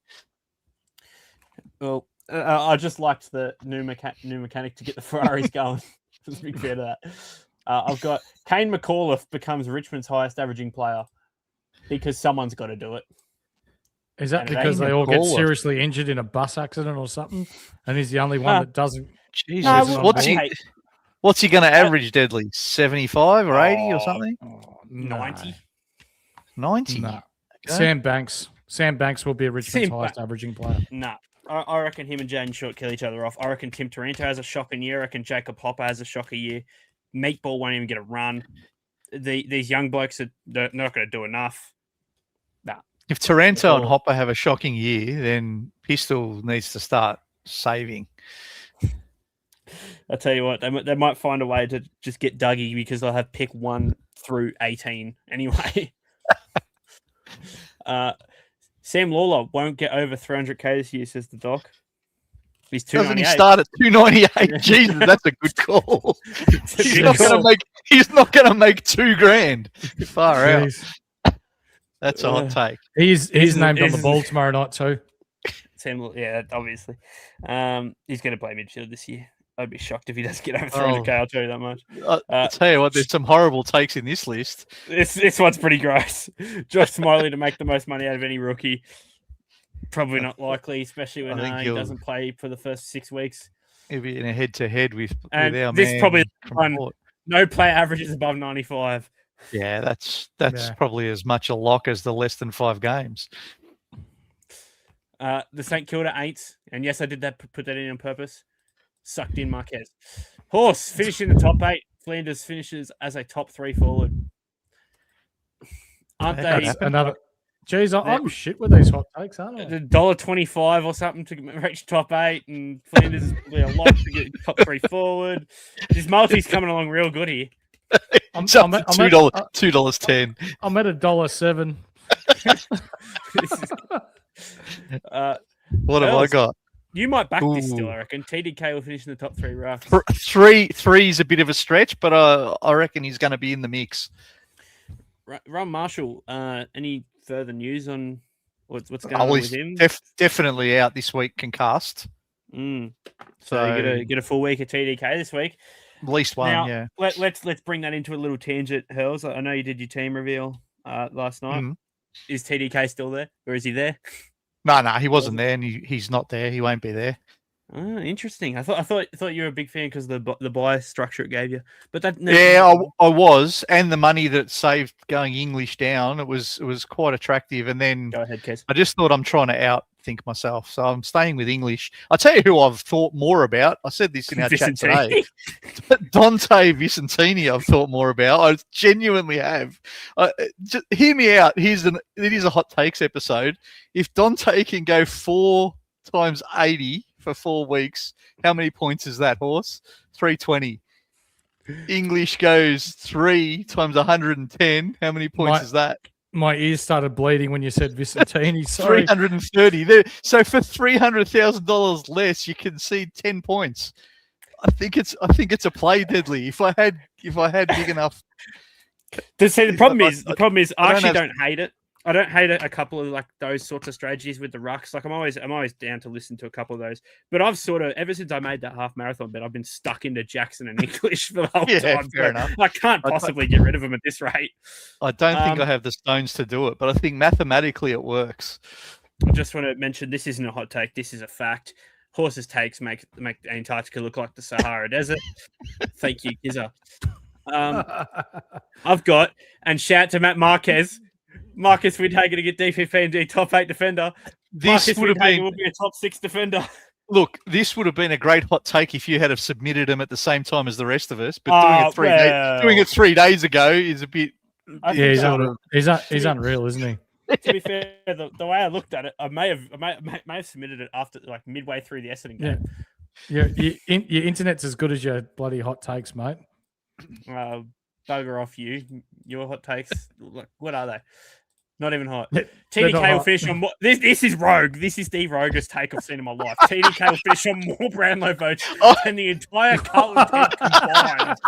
Well, I just liked the new mechanic to get the Ferraris going. Let's be fair to that. I've got Kane McAuliffe becomes Richmond's highest averaging player because someone's got to do it. Is that because they all get seriously injured in a bus accident or something, and he's the only one that doesn't? Jesus, what's he going to average, Deadly? 75 or 80 or something? 90. 90. No. Okay. Sam Banks will be Richmond's highest averaging player. Nah. I reckon him and Jaden Short kill each other off. I reckon Tim Taranto has a shocking year. I reckon Jacob Hopper has a shocker year. Meatball won't even get a run. These young blokes they're not going to do enough. Nah. If Taranto and Hopper have a shocking year, then Pistol needs to start saving. I tell you what, they might find a way to just get Dougie because they'll have pick 1 through 18 anyway. Sam Lawler won't get over 300K this year, says the doc. He's 298. Doesn't he start at 298? Jesus, that's a good call. He's not going to make $2,000. Far out. That's a hot take. He's named on the ball tomorrow night too. Sam, yeah, obviously. He's going to play midfield this year. I'd be shocked if he doesn't get over 300k. I'll tell you that much. I'll tell you what, there's some horrible takes in this list. This one's pretty gross. Josh Smiley to make the most money out of any rookie. Probably not likely, especially when he doesn't play for the first 6 weeks. He'll be in a head-to-head with our this man probably from Port. No player averages above 95. Yeah, that's probably as much a lock as the less than 5 games. The St Kilda 8s, and yes, I did that. Put that in on purpose. Sucked in Marquez. Horse finishing the top 8. Flinders finishes as a top 3 forward. Aren't they? Another. Jeez, I'm shit with these hot takes, aren't I? $1.25 or something to reach top 8, and Flinders is probably a lot to get top 3 forward. This multi's coming along real good here. I'm at $2.10. I'm at $1.07. What have I got? You might back this still, I reckon. TDK will finish in the top 3 rucks. Three is a bit of a stretch, but I reckon he's going to be in the mix. Ron Marshall, any further news on what's going on with him? Definitely out this week, concussed. So you get a full week of TDK this week. At least one, now, yeah. Let's bring that into a little tangent, Hurls. I know you did your team reveal last night. Is TDK still there, or is he there? No, he wasn't there, and he's not there. He won't be there. Oh, interesting. I thought you were a big fan because of the buy structure it gave you. But that I was, and the money that it saved going English down, it was quite attractive. And then go ahead, Kes. I just thought I'm trying to outthink myself, so I'm staying with English. I'll tell you who I've thought more about. I said this in our chat today. Dante Vicentini, I've thought more about. I genuinely have. Just hear me out. It is a hot takes episode. If Dante can go 4 times 80 for 4 weeks, how many points is that, Horse? 320. English goes 3 times 110. How many points is that? My ears started bleeding when you said Vicentini. Sorry. 330. So for $300,000 less, you concede 10 points. I think it's a play, Deadly. If I had big enough. The problem is I actually don't hate it. I don't hate a couple of like those sorts of strategies with the rucks. Like I'm always down to listen to a couple of those. But I've sort of ever since I made that half marathon bet, I've been stuck into Jackson and English for the whole time. Fair enough. I can't possibly get rid of them at this rate. I don't think I have the stones to do it, but I think mathematically it works. I just want to mention this isn't a hot take. This is a fact. Horses' takes make Antarctica look like the Sahara Desert. Thank you, Kizza. I've got, and shout to Matt Marquez. Marcus Windhager to get DPP top 8 defender. Marcus Windhager will be a top 6 defender. Look, this would have been a great hot take if you had have submitted him at the same time as the rest of us. But doing it 3 days ago is a bit. Yeah, he's unreal, isn't he? To be fair, the way I looked at it, I may have submitted it after like midway through the Essendon game. Yeah, your internet's as good as your bloody hot takes, mate. Bugger off you. Your hot takes, what are they? Not even hot. TDK will finish on more. This is rogue. This is the roguest take I've seen in my life. TDK will finish on more Brownlow votes than the entire Carlton team combined.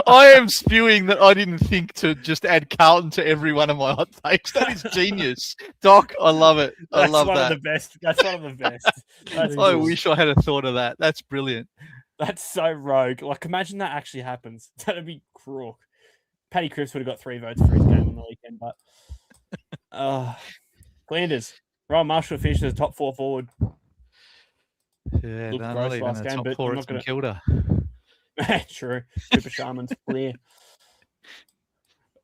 I am spewing that I didn't think to just add Carlton to every one of my hot takes. That is genius. Doc, I love it. I love that. That's one of the best. That's one of the best. I wish I had a thought of that. That's brilliant. That's so rogue. Like, imagine that actually happens. That'd be crook. Paddy Cripps would have got 3 votes for his game on the weekend, but Flanders. Ryan Marshall finished as a top 4 forward. Yeah, not even a top 4 in Kilda. True. Super Shamans clear.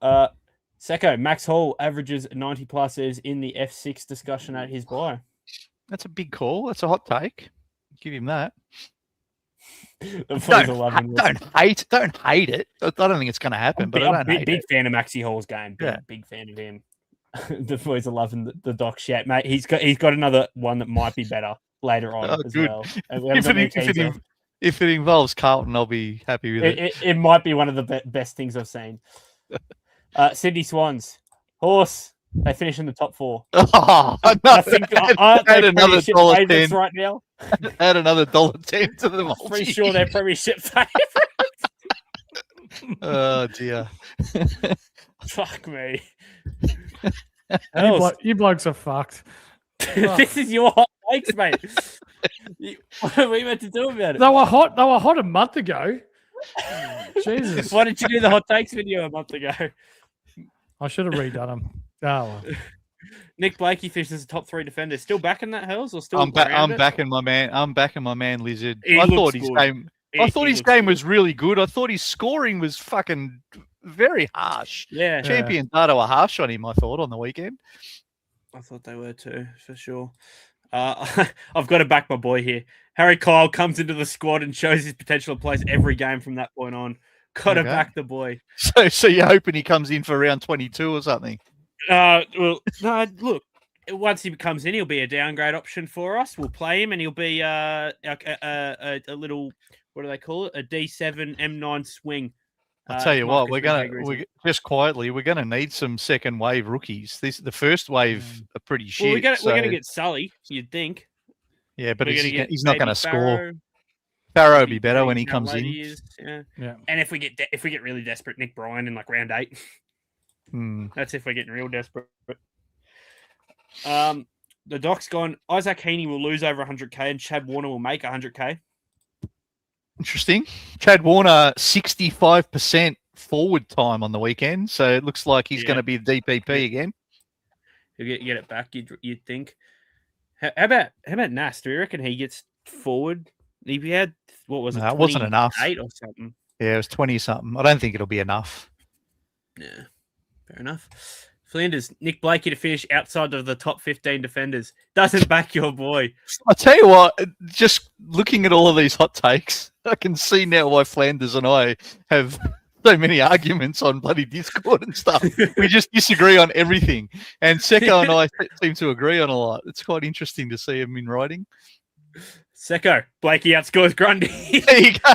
Secco, Max Hall averages 90 pluses in the F6 discussion at his buy. That's a big call. That's a hot take. Give him that. Don't hate it. I don't think it's going to happen, but I'm a big fan of Maxie Hall's game. Big fan of him. The boys are loving the Doc shout, mate. He's got another one that might be better later on as well. If it involves Carlton, I'll be happy with it. It might be one of the best things I've seen. Sydney Swans. Horse. They finish in the top 4. Oh, no, I think add another $1.10 right now. Add another $1.10 to the multi. Pretty sure they're premiership favourites. Oh dear. Fuck me. You blokes are fucked. This is your hot takes, mate. What are we meant to do about it? They were hot. They were hot a month ago. Jesus. Why didn't you do the hot takes video a month ago? I should have redone them. Oh, well. Nick Blakey finishes the top 3 defenders. Still backing that, Hells, or still? I'm backing my man. I'm backing my man, Lizard. He I looks thought his good. game. I thought his game was really good. I thought his scoring was fucking very harsh. Yeah. Champion data were harsh on him, I thought, on the weekend. I thought they were too, for sure. I've got to back my boy here. Harry Kyle comes into the squad and shows his potential and plays every game from that point on. Got to back the boy. So you're hoping he comes in for round 22 or something? Well, no, look, once he comes in, he'll be a downgrade option for us. We'll play him and he'll be a little, what do they call it? A D7 M9 swing. I'll tell you what, we're gonna need some second wave rookies. The first wave are pretty shit. Well, we're gonna get Sully, you'd think. Yeah, but he's not gonna score. Farrow. Farrow will be better when he comes in. Yeah. And if we get really desperate, Nick Bryan in like round 8. That's if we're getting real desperate. The Doc's gone. Isaac Heaney will lose over 100k and Chad Warner will make 100k. Interesting. Chad Warner, 65% forward time on the weekend, so it looks like he's going to be the DPP again. He'll get it back, you'd think. How about Nas? Do you reckon he gets forward? He had, what was it? No, it wasn't enough. 8 or something. Yeah, it was 20 something. I don't think it'll be enough. Yeah, fair enough. Flinders, Nick Blakey to finish outside of the top 15 defenders. Doesn't back your boy. I'll tell you what, just looking at all of these hot takes, I can see now why Flanders and I have so many arguments on bloody Discord and stuff. We just disagree on everything. And Secco and I seem to agree on a lot. It's quite interesting to see him in writing. Secco, Blakey outscores Grundy. There you go.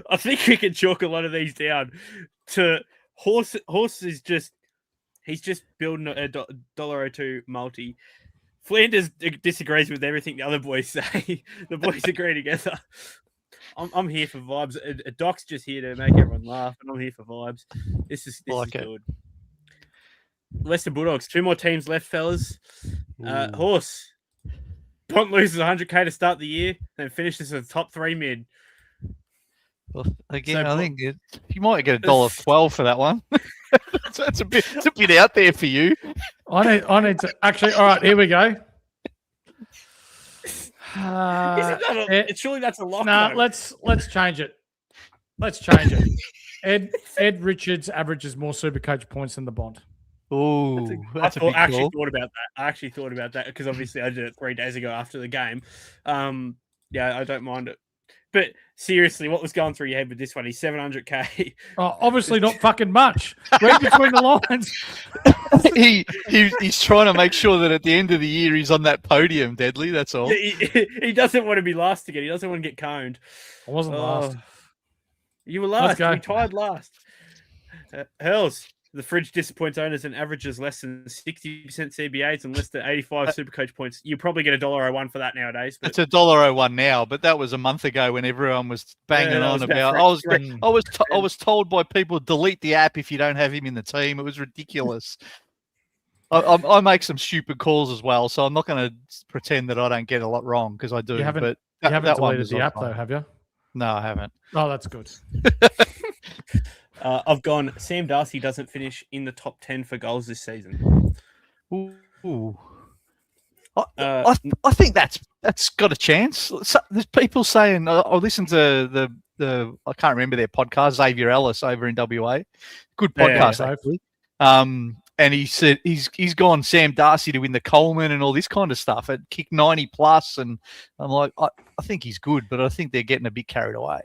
I think we can chalk a lot of these down to Horse is just, he's just building a $1.02 multi. Flanders disagrees with everything the other boys say. The boys agree together. I'm here for vibes. Doc's just here to make everyone laugh, and I'm here for vibes. This is good. Leicester Bulldogs, 2 more teams left, fellas. Horse. Bont loses 100k to start the year, then finishes as a top 3 mid. Well, again, I think you might get $1.12 for that one. It's a bit out there for you. I need to actually. All right, here we go. Surely that's a lock. No, let's change it. Let's change it. Ed Richards averages more SuperCoach points than the Bond. Oh, I actually thought about that because obviously I did it 3 days ago after the game. Yeah, I don't mind it. But seriously, what was going through your head with this one? He's 700k. Oh, obviously not fucking much. Read between the lines. He's trying to make sure that at the end of the year he's on that podium, Deadly. That's all. He doesn't want to be last again. He doesn't want to get coned. I wasn't last. You were last. You tied last. Hells. The fridge disappoints owners and averages less than 60% CBAs and less than 85 SuperCoach points. You probably get $1.01 for that nowadays. But... It's $1.01 now, but that was a month ago when everyone was banging on about. I was told by people, delete the app if you don't have him in the team. It was ridiculous. I make some stupid calls as well, so I'm not going to pretend that I don't get a lot wrong because I do. You haven't deleted the app though, have you? No, I haven't. Oh, that's good. I've gone, Sam Darcy doesn't finish in the top 10 for goals this season. Ooh. I think that's got a chance. There's people saying, I listened to the I can't remember their podcast, Xavier Ellis over in WA. Good podcast, hopefully. And he said he's gone Sam Darcy to win the Coleman and all this kind of stuff at kick 90 plus. And I'm like, I think he's good, but I think they're getting a bit carried away.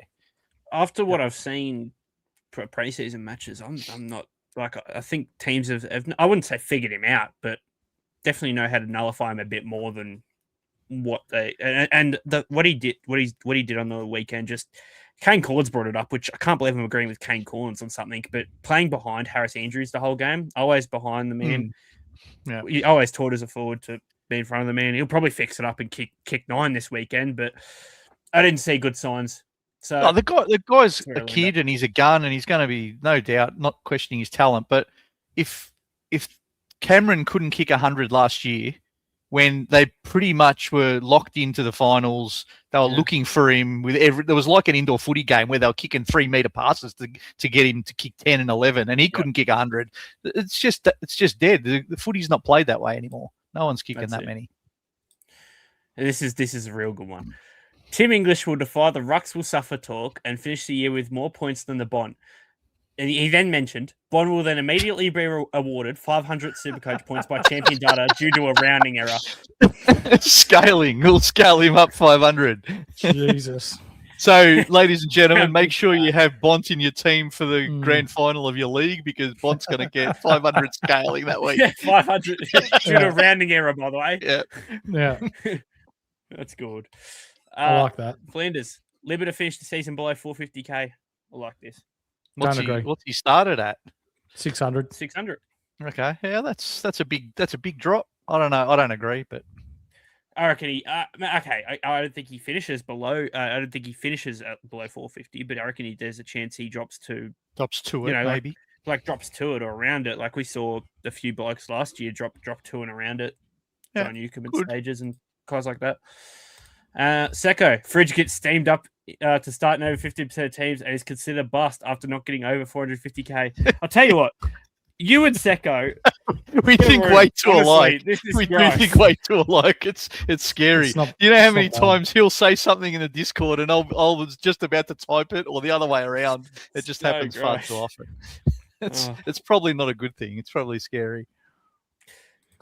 After what I've seen preseason matches, I'm not like, I think teams have I wouldn't say figured him out, but definitely know how to nullify him a bit more than what they what he did on the weekend. Just Kane Corns brought it up, which I can't believe I'm agreeing with Kane Corns on something, but playing behind Harris Andrews the whole game, always behind the man. Yeah, he always taught as a forward to be in front of the man. He'll probably fix it up and kick 9 this weekend, but I didn't see good signs. So the guy's a kid and he's a gun and he's going to be, no doubt, not questioning his talent. But if Cameron couldn't kick 100 last year, when they pretty much were locked into the finals. They were looking for him there was like an indoor footy game where they were kicking 3-meter passes to get him to kick 10 and 11, and he couldn't kick 100. It's just dead. The footy's not played that way anymore. No one's kicking that many. This is a real good one. Tim English will defy the Rucks will suffer talk and finish the year with more points than the Bond. And he then mentioned, Bond will then immediately be awarded 500 SuperCoach points by Champion Data due to a rounding error. Scaling. We'll scale him up 500. Jesus. So, ladies and gentlemen, make sure you have Bont in your team for the grand final of your league, because Bont's going to get 500 scaling that week. Yeah, 500 due to a rounding error, by the way. Yeah. That's good. I like that. Flanders, Libba to finish the season below 450k. I like this. What's he started at? 600. 600. Okay, yeah, that's a big drop. I don't know. I don't agree, but I reckon he. Okay, I don't think he finishes below. I don't think he finishes at below 450, but I reckon there's a chance he drops to it, maybe. Like drops to it or around it. Like we saw a few blokes last year drop to and around it. Yeah, on Newcomb stages and guys like that. Secco, Fridge gets steamed up to start in over 50% of teams and is considered a bust after not getting over 450k. I'll tell you what, you and Secco, we think way too alike. We do think way too alike. It's scary. You know how many times he'll say something in the Discord and I was just about to type it, or the other way around. It just happens far too often. It's probably not a good thing. It's probably scary.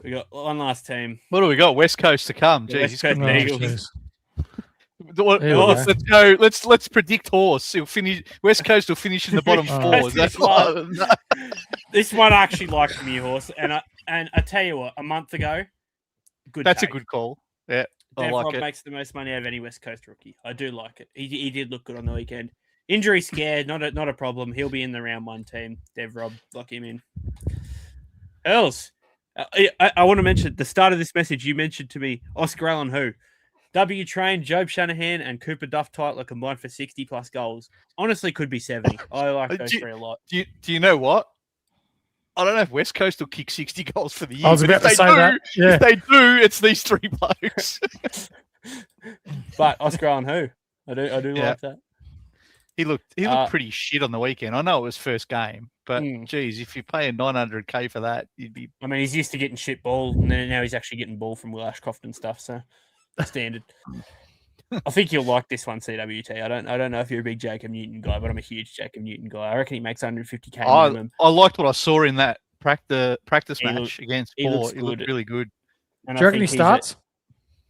We got one last team. What do we got? West Coast to come. Jeez, West Coast Eagles. Let's go. Let's predict horse. He'll finish. West Coast will finish in the bottom four. This one I actually liked me, horse, and I tell you what, a month ago, That's a good call. Yeah, Dev I like Rob it. makes the most money out of any West Coast rookie. I do like it. He did look good on the weekend. Injury scared, not a problem. He'll be in the round one team. Dev Rob, lock him in. Earls. I want to mention at the start of this message. You mentioned to me Oscar Allen, who W Train, Job Shanahan, and Cooper Duff Titler combined for 60 plus goals. Honestly, could be 70. I like those three a lot. Do you know what? I don't know if West Coast will kick 60 goals for the year. I was about to say that. Yeah. If they do, it's these three blokes. But Oscar Allen, who I do like that. He looked pretty shit on the weekend. I know it was first game. But, geez, if you're paying 900k for that, you'd be... I mean, he's used to getting shit ball, and then now he's actually getting ball from Will Ashcroft and stuff, so standard. I think you'll like this one, CWT. I don't know if you're a big Jacob Newton guy, but I'm a huge Jacob Newton guy. I reckon he makes 150k minimum. I liked what I saw in that practice match against Port. He looked really good. Do you reckon he starts?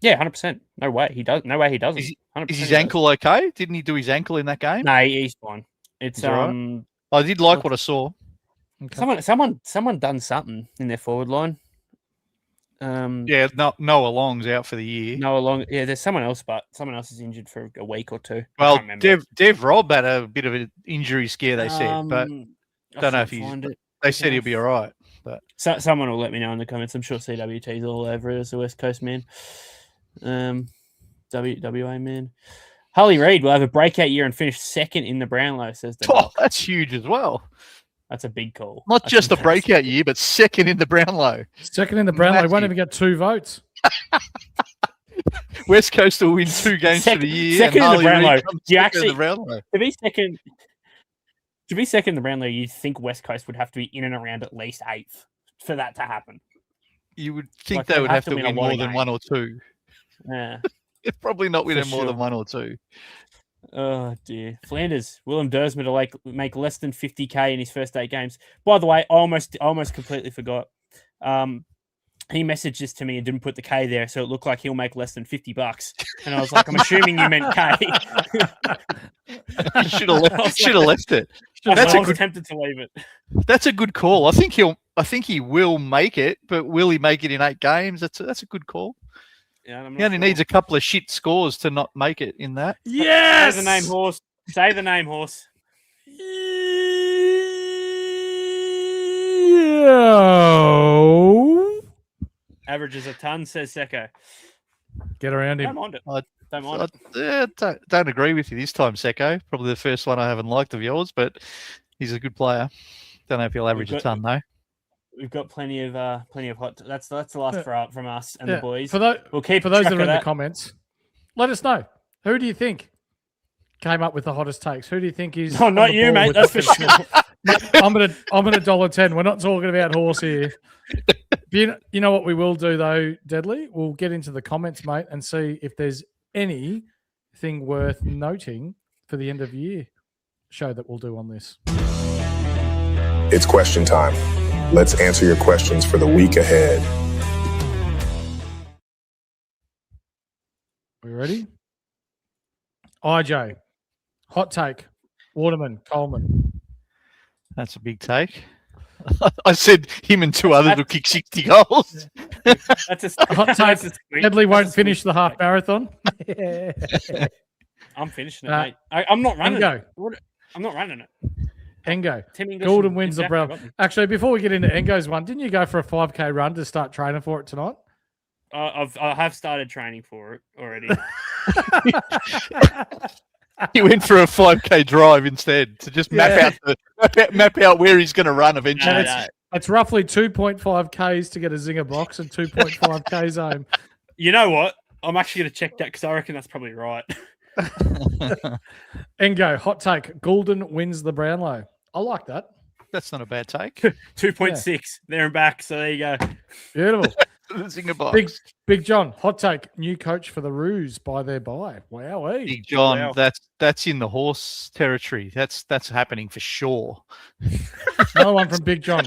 Yeah, 100%. No way he does. No way he doesn't. Is his ankle okay? Didn't he do his ankle in that game? No, he's fine. It's right. I did like what I saw. Okay. Someone done something in their forward line. Noah Long's out for the year. Noah Long, yeah. There's someone else, but someone else is injured for a week or two. Well, Dev Rob had a bit of an injury scare. They said, but don't know if They said he'll be all right. But someone will let me know in the comments. I'm sure CWT's all over it as a West Coast man. WA man. Harley Reid will have a breakout year and finish second in the Brownlow, says the that's huge as well. That's a big call. That's just a breakout year, but second in the Brownlow. Second in the Brownlow. Won't even get 2 votes. West Coast will win 2 games for the year. Second in the Brownlow. To be second in the Brownlow, you'd think West Coast would have to be in and around at least 8th for that to happen. You would think they would have to win more than 1 or 2. Yeah. Probably not winning more than 1 or 2. Oh, dear. Flanders, Willem Dersma to make less than 50k in his first 8 games. By the way, I almost completely forgot. He messaged this to me and didn't put the K there, so it looked like he'll make less than $50. And I was like, I'm assuming you meant K. You should have left it. I was tempted to leave it. That's a good call. I think he will make it, but will he make it in 8 games? That's a good call. Yeah, he only needs a couple of shit scores to not make it in that. Yes! Say the name, horse. Say the name, horse. Yo. Averages a ton, says Secco. Get around him. Don't mind it. Don't agree with you this time, Secco. Probably the first one I haven't liked of yours, but he's a good player. Don't know if he'll average a ton, though. We've got plenty of hot. That's the last from us and the boys. For those we'll for those that are in the comments, let us know. Who do you think came up with the hottest takes? Who do you think is? Oh, not you, mate. That's for sure. Mate, I'm at $1.10. We're not talking about horse here. You know what we will do though, Deadly? We'll get into the comments, mate, and see if there's anything worth noting for the end of year show that we'll do on this. It's question time. Let's answer your questions for the week ahead. We ready? IJ, hot take, Waterman, Coleman. That's a big take. I said him and two others will kick 60 goals. That's a hot take. Deadly won't finish the half marathon. I'm finishing it, mate. I'm not running it. I'm not running it. Engo. Gordon wins the Brown. Actually, before we get into Engo's one, didn't you go for a 5K run to start training for it tonight? I have started training for it already. He went for a 5K drive instead to just map out where he's going to run eventually. It's roughly 2.5 Ks to get a zinger box and 2.5 Ks home. You know what? I'm actually going to check that because I reckon that's probably right. Engo, hot take. Goulden wins the Brownlow. I like that. That's not a bad take. 2.6 there and back. So there you go. Beautiful. The zinger box. Big John, hot take. New coach for the Roos by their bye. Wow. Big John, that's in the horse territory. That's happening for sure. Another one from Big John.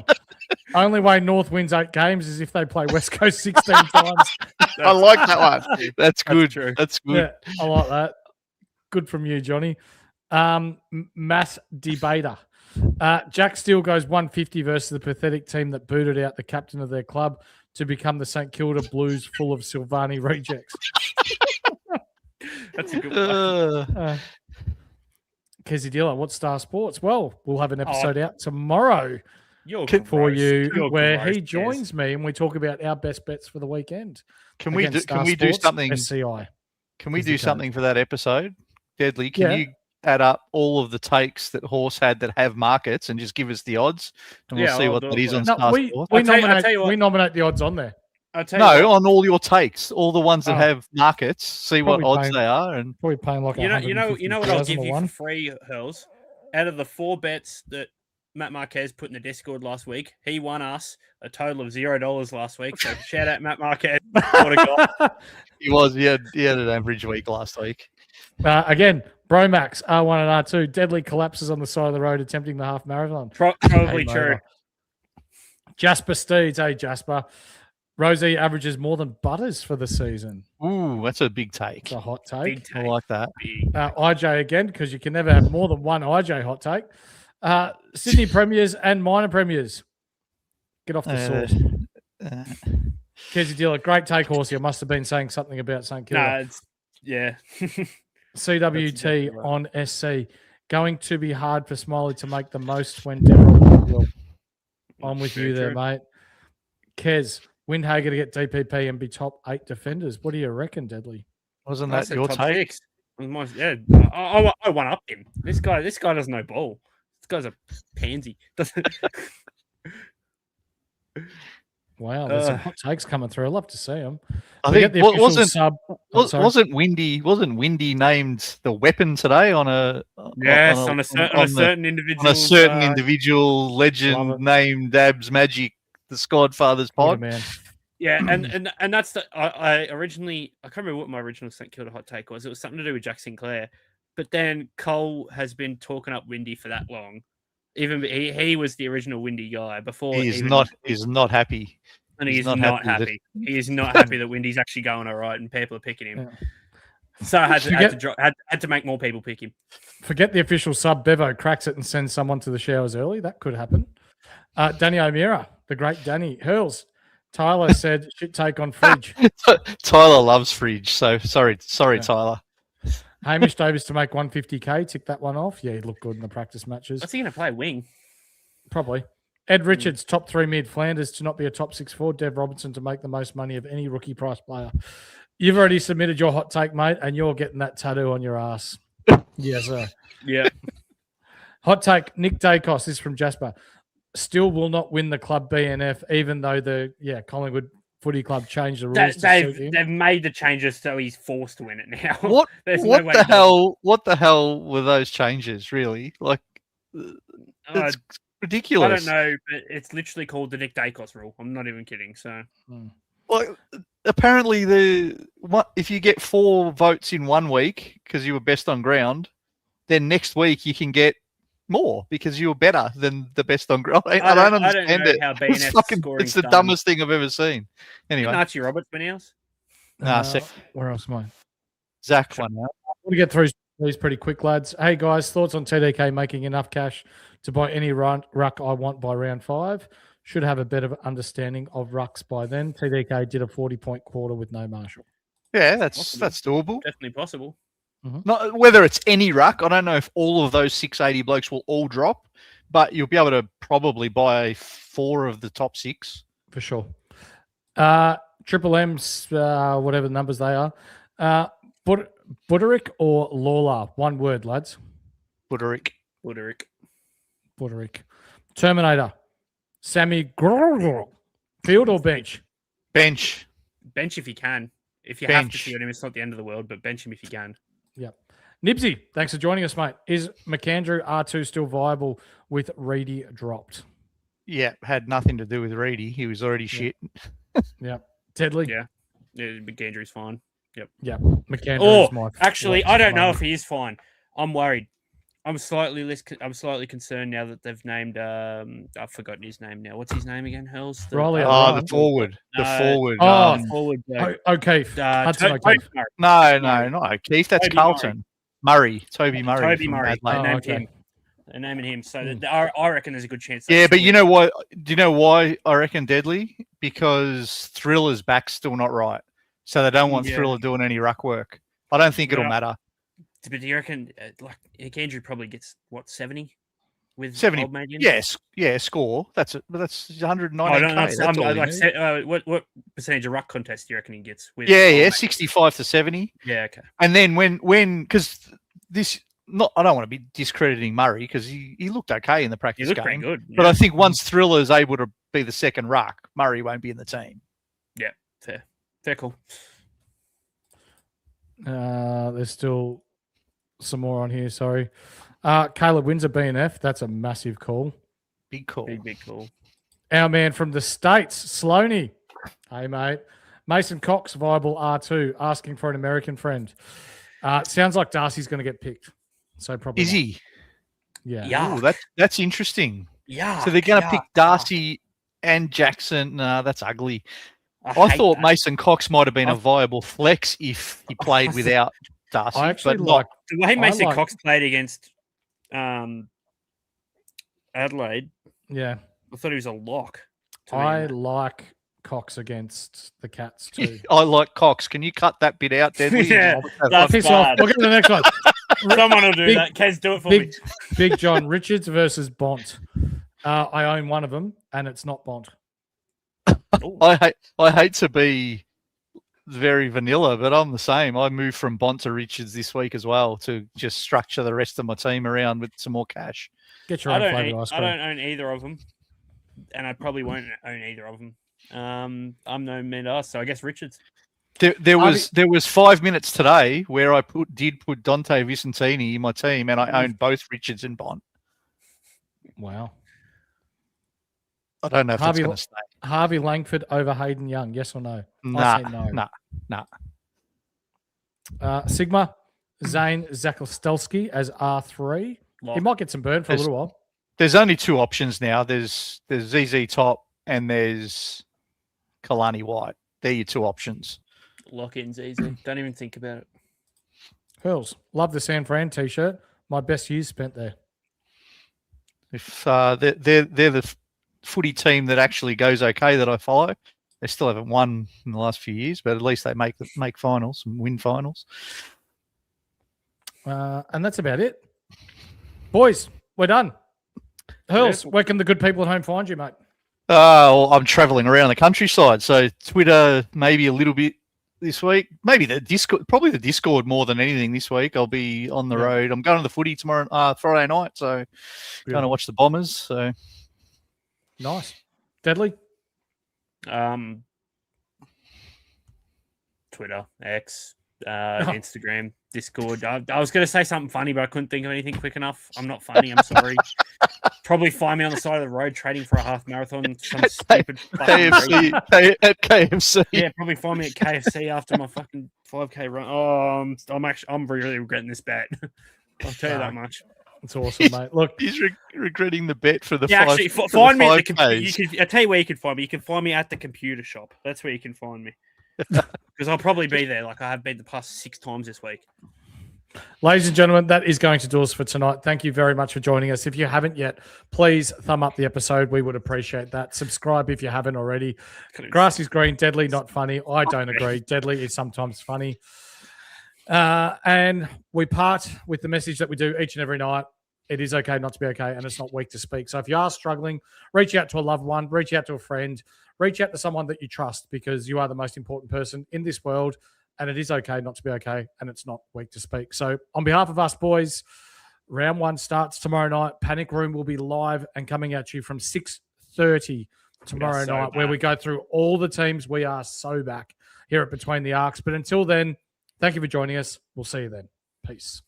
Only way North wins 8 games is if they play West Coast 16 times. I like that one. That's good. That's good. Yeah, I like that. Good from you, Johnny. Mass debater. Jack Steele goes 150 versus the pathetic team that booted out the captain of their club to become the St Kilda Blues full of Silvani rejects. That's a good one. Kezzy Dilla, what's Star Sports? Well, we'll have an episode out tomorrow for you where he joins me and we talk about our best bets for the weekend. Can we do something? SCI. Can we do something for that episode? Deadly, can you add up all of the takes that Horse had that have markets and just give us the odds, and we'll see what that is on Star Sports. We nominate the odds on there. On all your takes, all the ones that have markets, see what odds they are, and probably paying like you know what I'll give you for free, Hurls. Out of the 4 bets that Matt Marquez put in the Discord last week, he won us a total of $0 last week. So shout out Matt Marquez. What a guy. He had an average week last week. Again, Bromax, R1 and R2, deadly collapses on the side of the road attempting the half marathon. Probably true. Jasper Steeds, hey Jasper. Rosie averages more than Butters for the season. Ooh, that's a big take. It's a hot take. I like that. IJ again, because you can never have more than one IJ hot take. Sydney Premiers and minor Premiers. Get off the sauce. Kezzy Dealer, great take, Horsey. I must have been saying something about St Kilda. Yeah. CWT on SC. Going to be hard for Smiley to make the most when Deborah will. I'm with you there, mate. Kez, Windhager to get DPP and be top 8 defenders. What do you reckon, Deadly? Wasn't that your take? Yeah, I one up him. This guy doesn't know ball. This guy's a pansy. Wow, there's some hot takes coming through. I'd love to see them. I think wasn't Windy named the weapon today on a certain individual individual legend named Dabs Magic, the Squadfathers pod. Man. Yeah, and that's the I originally I can't remember what my original St Kilda hot take was. It was something to do with Jack Sinclair, but then Cole has been talking up Windy for that long. Even he was the original Windy guy before. He's not happy. And he's not happy. He is not happy that Windy's actually going all right and people are picking him. Yeah. So I had to make more people pick him. Forget the official sub. Bevo cracks it and sends someone to the showers early. That could happen. Danny O'Meara, the great Danny Hurls. Tyler said, "Shit take on Fridge." Tyler loves Fridge. So sorry, Tyler. Hamish Davis to make 150k. Tick that one off. Yeah, he looked good in the practice matches. What's he going to play? Wing? Probably. Ed Richards, top 3 mid. Flanders to not be a top 6 forward. Dev Robertson to make the most money of any rookie price player. You've already submitted your hot take, mate, and you're getting that tattoo on your ass. Yes, sir. Yeah. Hot take, Nick Dacos. This is from Jasper. still will not win the club BNF, even though the Collingwood Footy Club changed the rules. They've made the changes so he's forced to win it now. What the hell were those changes? Really, like it's ridiculous. I don't know, but it's literally called the Nick Dacos rule. I'm not even kidding. So, well, apparently if you get 4 votes in 1 week because you were best on ground, then next week you can get more because you were better than the best on ground. I don't understand it. How It's the dumbest thing I've ever seen. Anyway, Archie Roberts been else? Where else am I? Zach won out. We'll get through these pretty quick, lads. Hey guys, thoughts on TDK making enough cash to buy any ruck I want by round 5? Should have a better understanding of rucks by then. TDK did a 40-point quarter with no Marshall. Yeah, that's doable. Definitely possible. Mm-hmm. Not whether it's any ruck. I don't know if all of those 680 blokes will all drop, but you'll be able to probably buy 4 of the top 6 for sure. Triple M's, whatever numbers they are. Buderick or Lawler? One word, lads. Buderick. Terminator. Sammy field or bench? Bench if you can. If you have to field him, it's not the end of the world, but bench him if you can. Yep. Nibsy, thanks for joining us, mate. Is McAndrew R2 still viable with Reedy dropped? Yeah, had nothing to do with Reedy. He was already shit. Yep. Deadly. Yeah. McAndrew's fine. Yep. Yep. McAndrew's actually, I don't know if he is fine. I'm worried. I'm slightly concerned now that they've named. I've forgotten his name now. What's his name again? Hurls. The forward. Forward. O'Keefe. Hudson O'Keefe. No, not O'Keefe. That's Toby Carlton. Murray. Toby Murray. Toby Murray. They named him. They're naming him. So I reckon there's a good chance. Yeah, but you know what? Do you know why I reckon deadly? Because Thriller's back's still not right. So they don't want Thriller doing any ruck work. I don't think it'll matter. But do you reckon, Andrew probably gets, 70? With 70? Old Madian? Yes. Yeah, score. That's 190K. What percentage of ruck contest do you reckon he gets? With 65 to 70. Yeah, okay. And then because this... I don't want to be discrediting Murray because he looked okay in the practice game. Pretty good. Yeah. But I think once Thriller is able to be the second ruck, Murray won't be in the team. Yeah, fair call. There's still some more on here. Sorry. Caleb Windsor BNF. That's a massive call. Big call. Big call. Our man from the States, Sloaney. Hey, mate. Mason Cox, viable R2, asking for an American friend. Sounds like Darcy's going to get picked. So probably is he? Yeah. Ooh, that's interesting. Yeah. So they're going to pick Darcy and Jackson. No, that's ugly. I thought that. Mason Cox might have been a viable flex if he played without Darcy. I actually but the way Mason Cox played against Adelaide. Yeah. I thought he was a lock. I like Cox against the Cats too. I like Cox. Can you cut that bit out, Deadly? Yeah, that's piss bad. off. We'll get to the next one. Someone will do that. Kez, do it for me. Big John Richards versus Bont. I own one of them, and it's not Bont. I hate to be very vanilla, but I'm the same. I moved from Bont to Richards this week as well to just structure the rest of my team around with some more cash. Get your own flavour ice cream. I don't own either of them, and I probably won't own either of them. I'm no man so I guess Richards. There was 5 minutes today where I did put Dante Vicentini in my team, and I owned both Richards and Bont. Wow. I don't know if it's going to stay. Harvey Langford over Hayden Young, yes or no? Nah. Sigma, Zane Zakostelski as R3. He might get some burn for a little while. There's only 2 options now. There's ZZ Top and there's Kalani White. They're your 2 options. Lock in ZZ. Don't even think about it. Hurls, love the San Fran t-shirt. My best years spent there. If they're the footy team that actually goes okay that I follow. They still haven't won in the last few years, but at least they make finals and win finals. And that's about it. Boys, we're done. Hurls, where can the good people at home find you, mate? Well, I'm traveling around the countryside, so Twitter maybe a little bit this week. Maybe the Discord, probably the Discord more than anything this week. I'll be on the road. I'm going to the footy tomorrow, Friday night, so going to watch the Bombers. So Nice. Deadly? Twitter, X, Instagram, Discord. I was going to say something funny, but I couldn't think of anything quick enough. I'm not funny. I'm sorry. Probably find me on the side of the road trading for a half marathon. Some stupid KFC at KFC. Yeah, probably find me at KFC after my fucking 5K run. Oh, I'm really regretting this bet. I'll tell you that much. It's awesome, mate. Look, He's regretting the bet for the actually, five. find me at the 5Ks. computer. I'll tell you where you can find me. You can find me at the computer shop. That's where you can find me. Because I'll probably be there. Like I have been the past 6 times this week. ladies and gentlemen, that is going to do us for tonight. Thank you very much for joining us. If you haven't yet, please thumb up the episode. We would appreciate that. Subscribe if you haven't already. Grass is green, deadly, not funny. I don't agree. Deadly is sometimes funny. And we part with the message that we do each and every night. It is okay not to be okay, and it's not weak to speak. So if you are struggling, reach out to a loved one, reach out to a friend, reach out to someone that you trust, because you are the most important person in this world, and it is okay not to be okay, and it's not weak to speak. So on behalf of us boys, round 1 starts tomorrow night. Panic Room will be live and coming at you from 6:30 tomorrow night, where we go through all the teams. We are so back here at Between the Arcs. But until then, thank you for joining us. We'll see you then. Peace.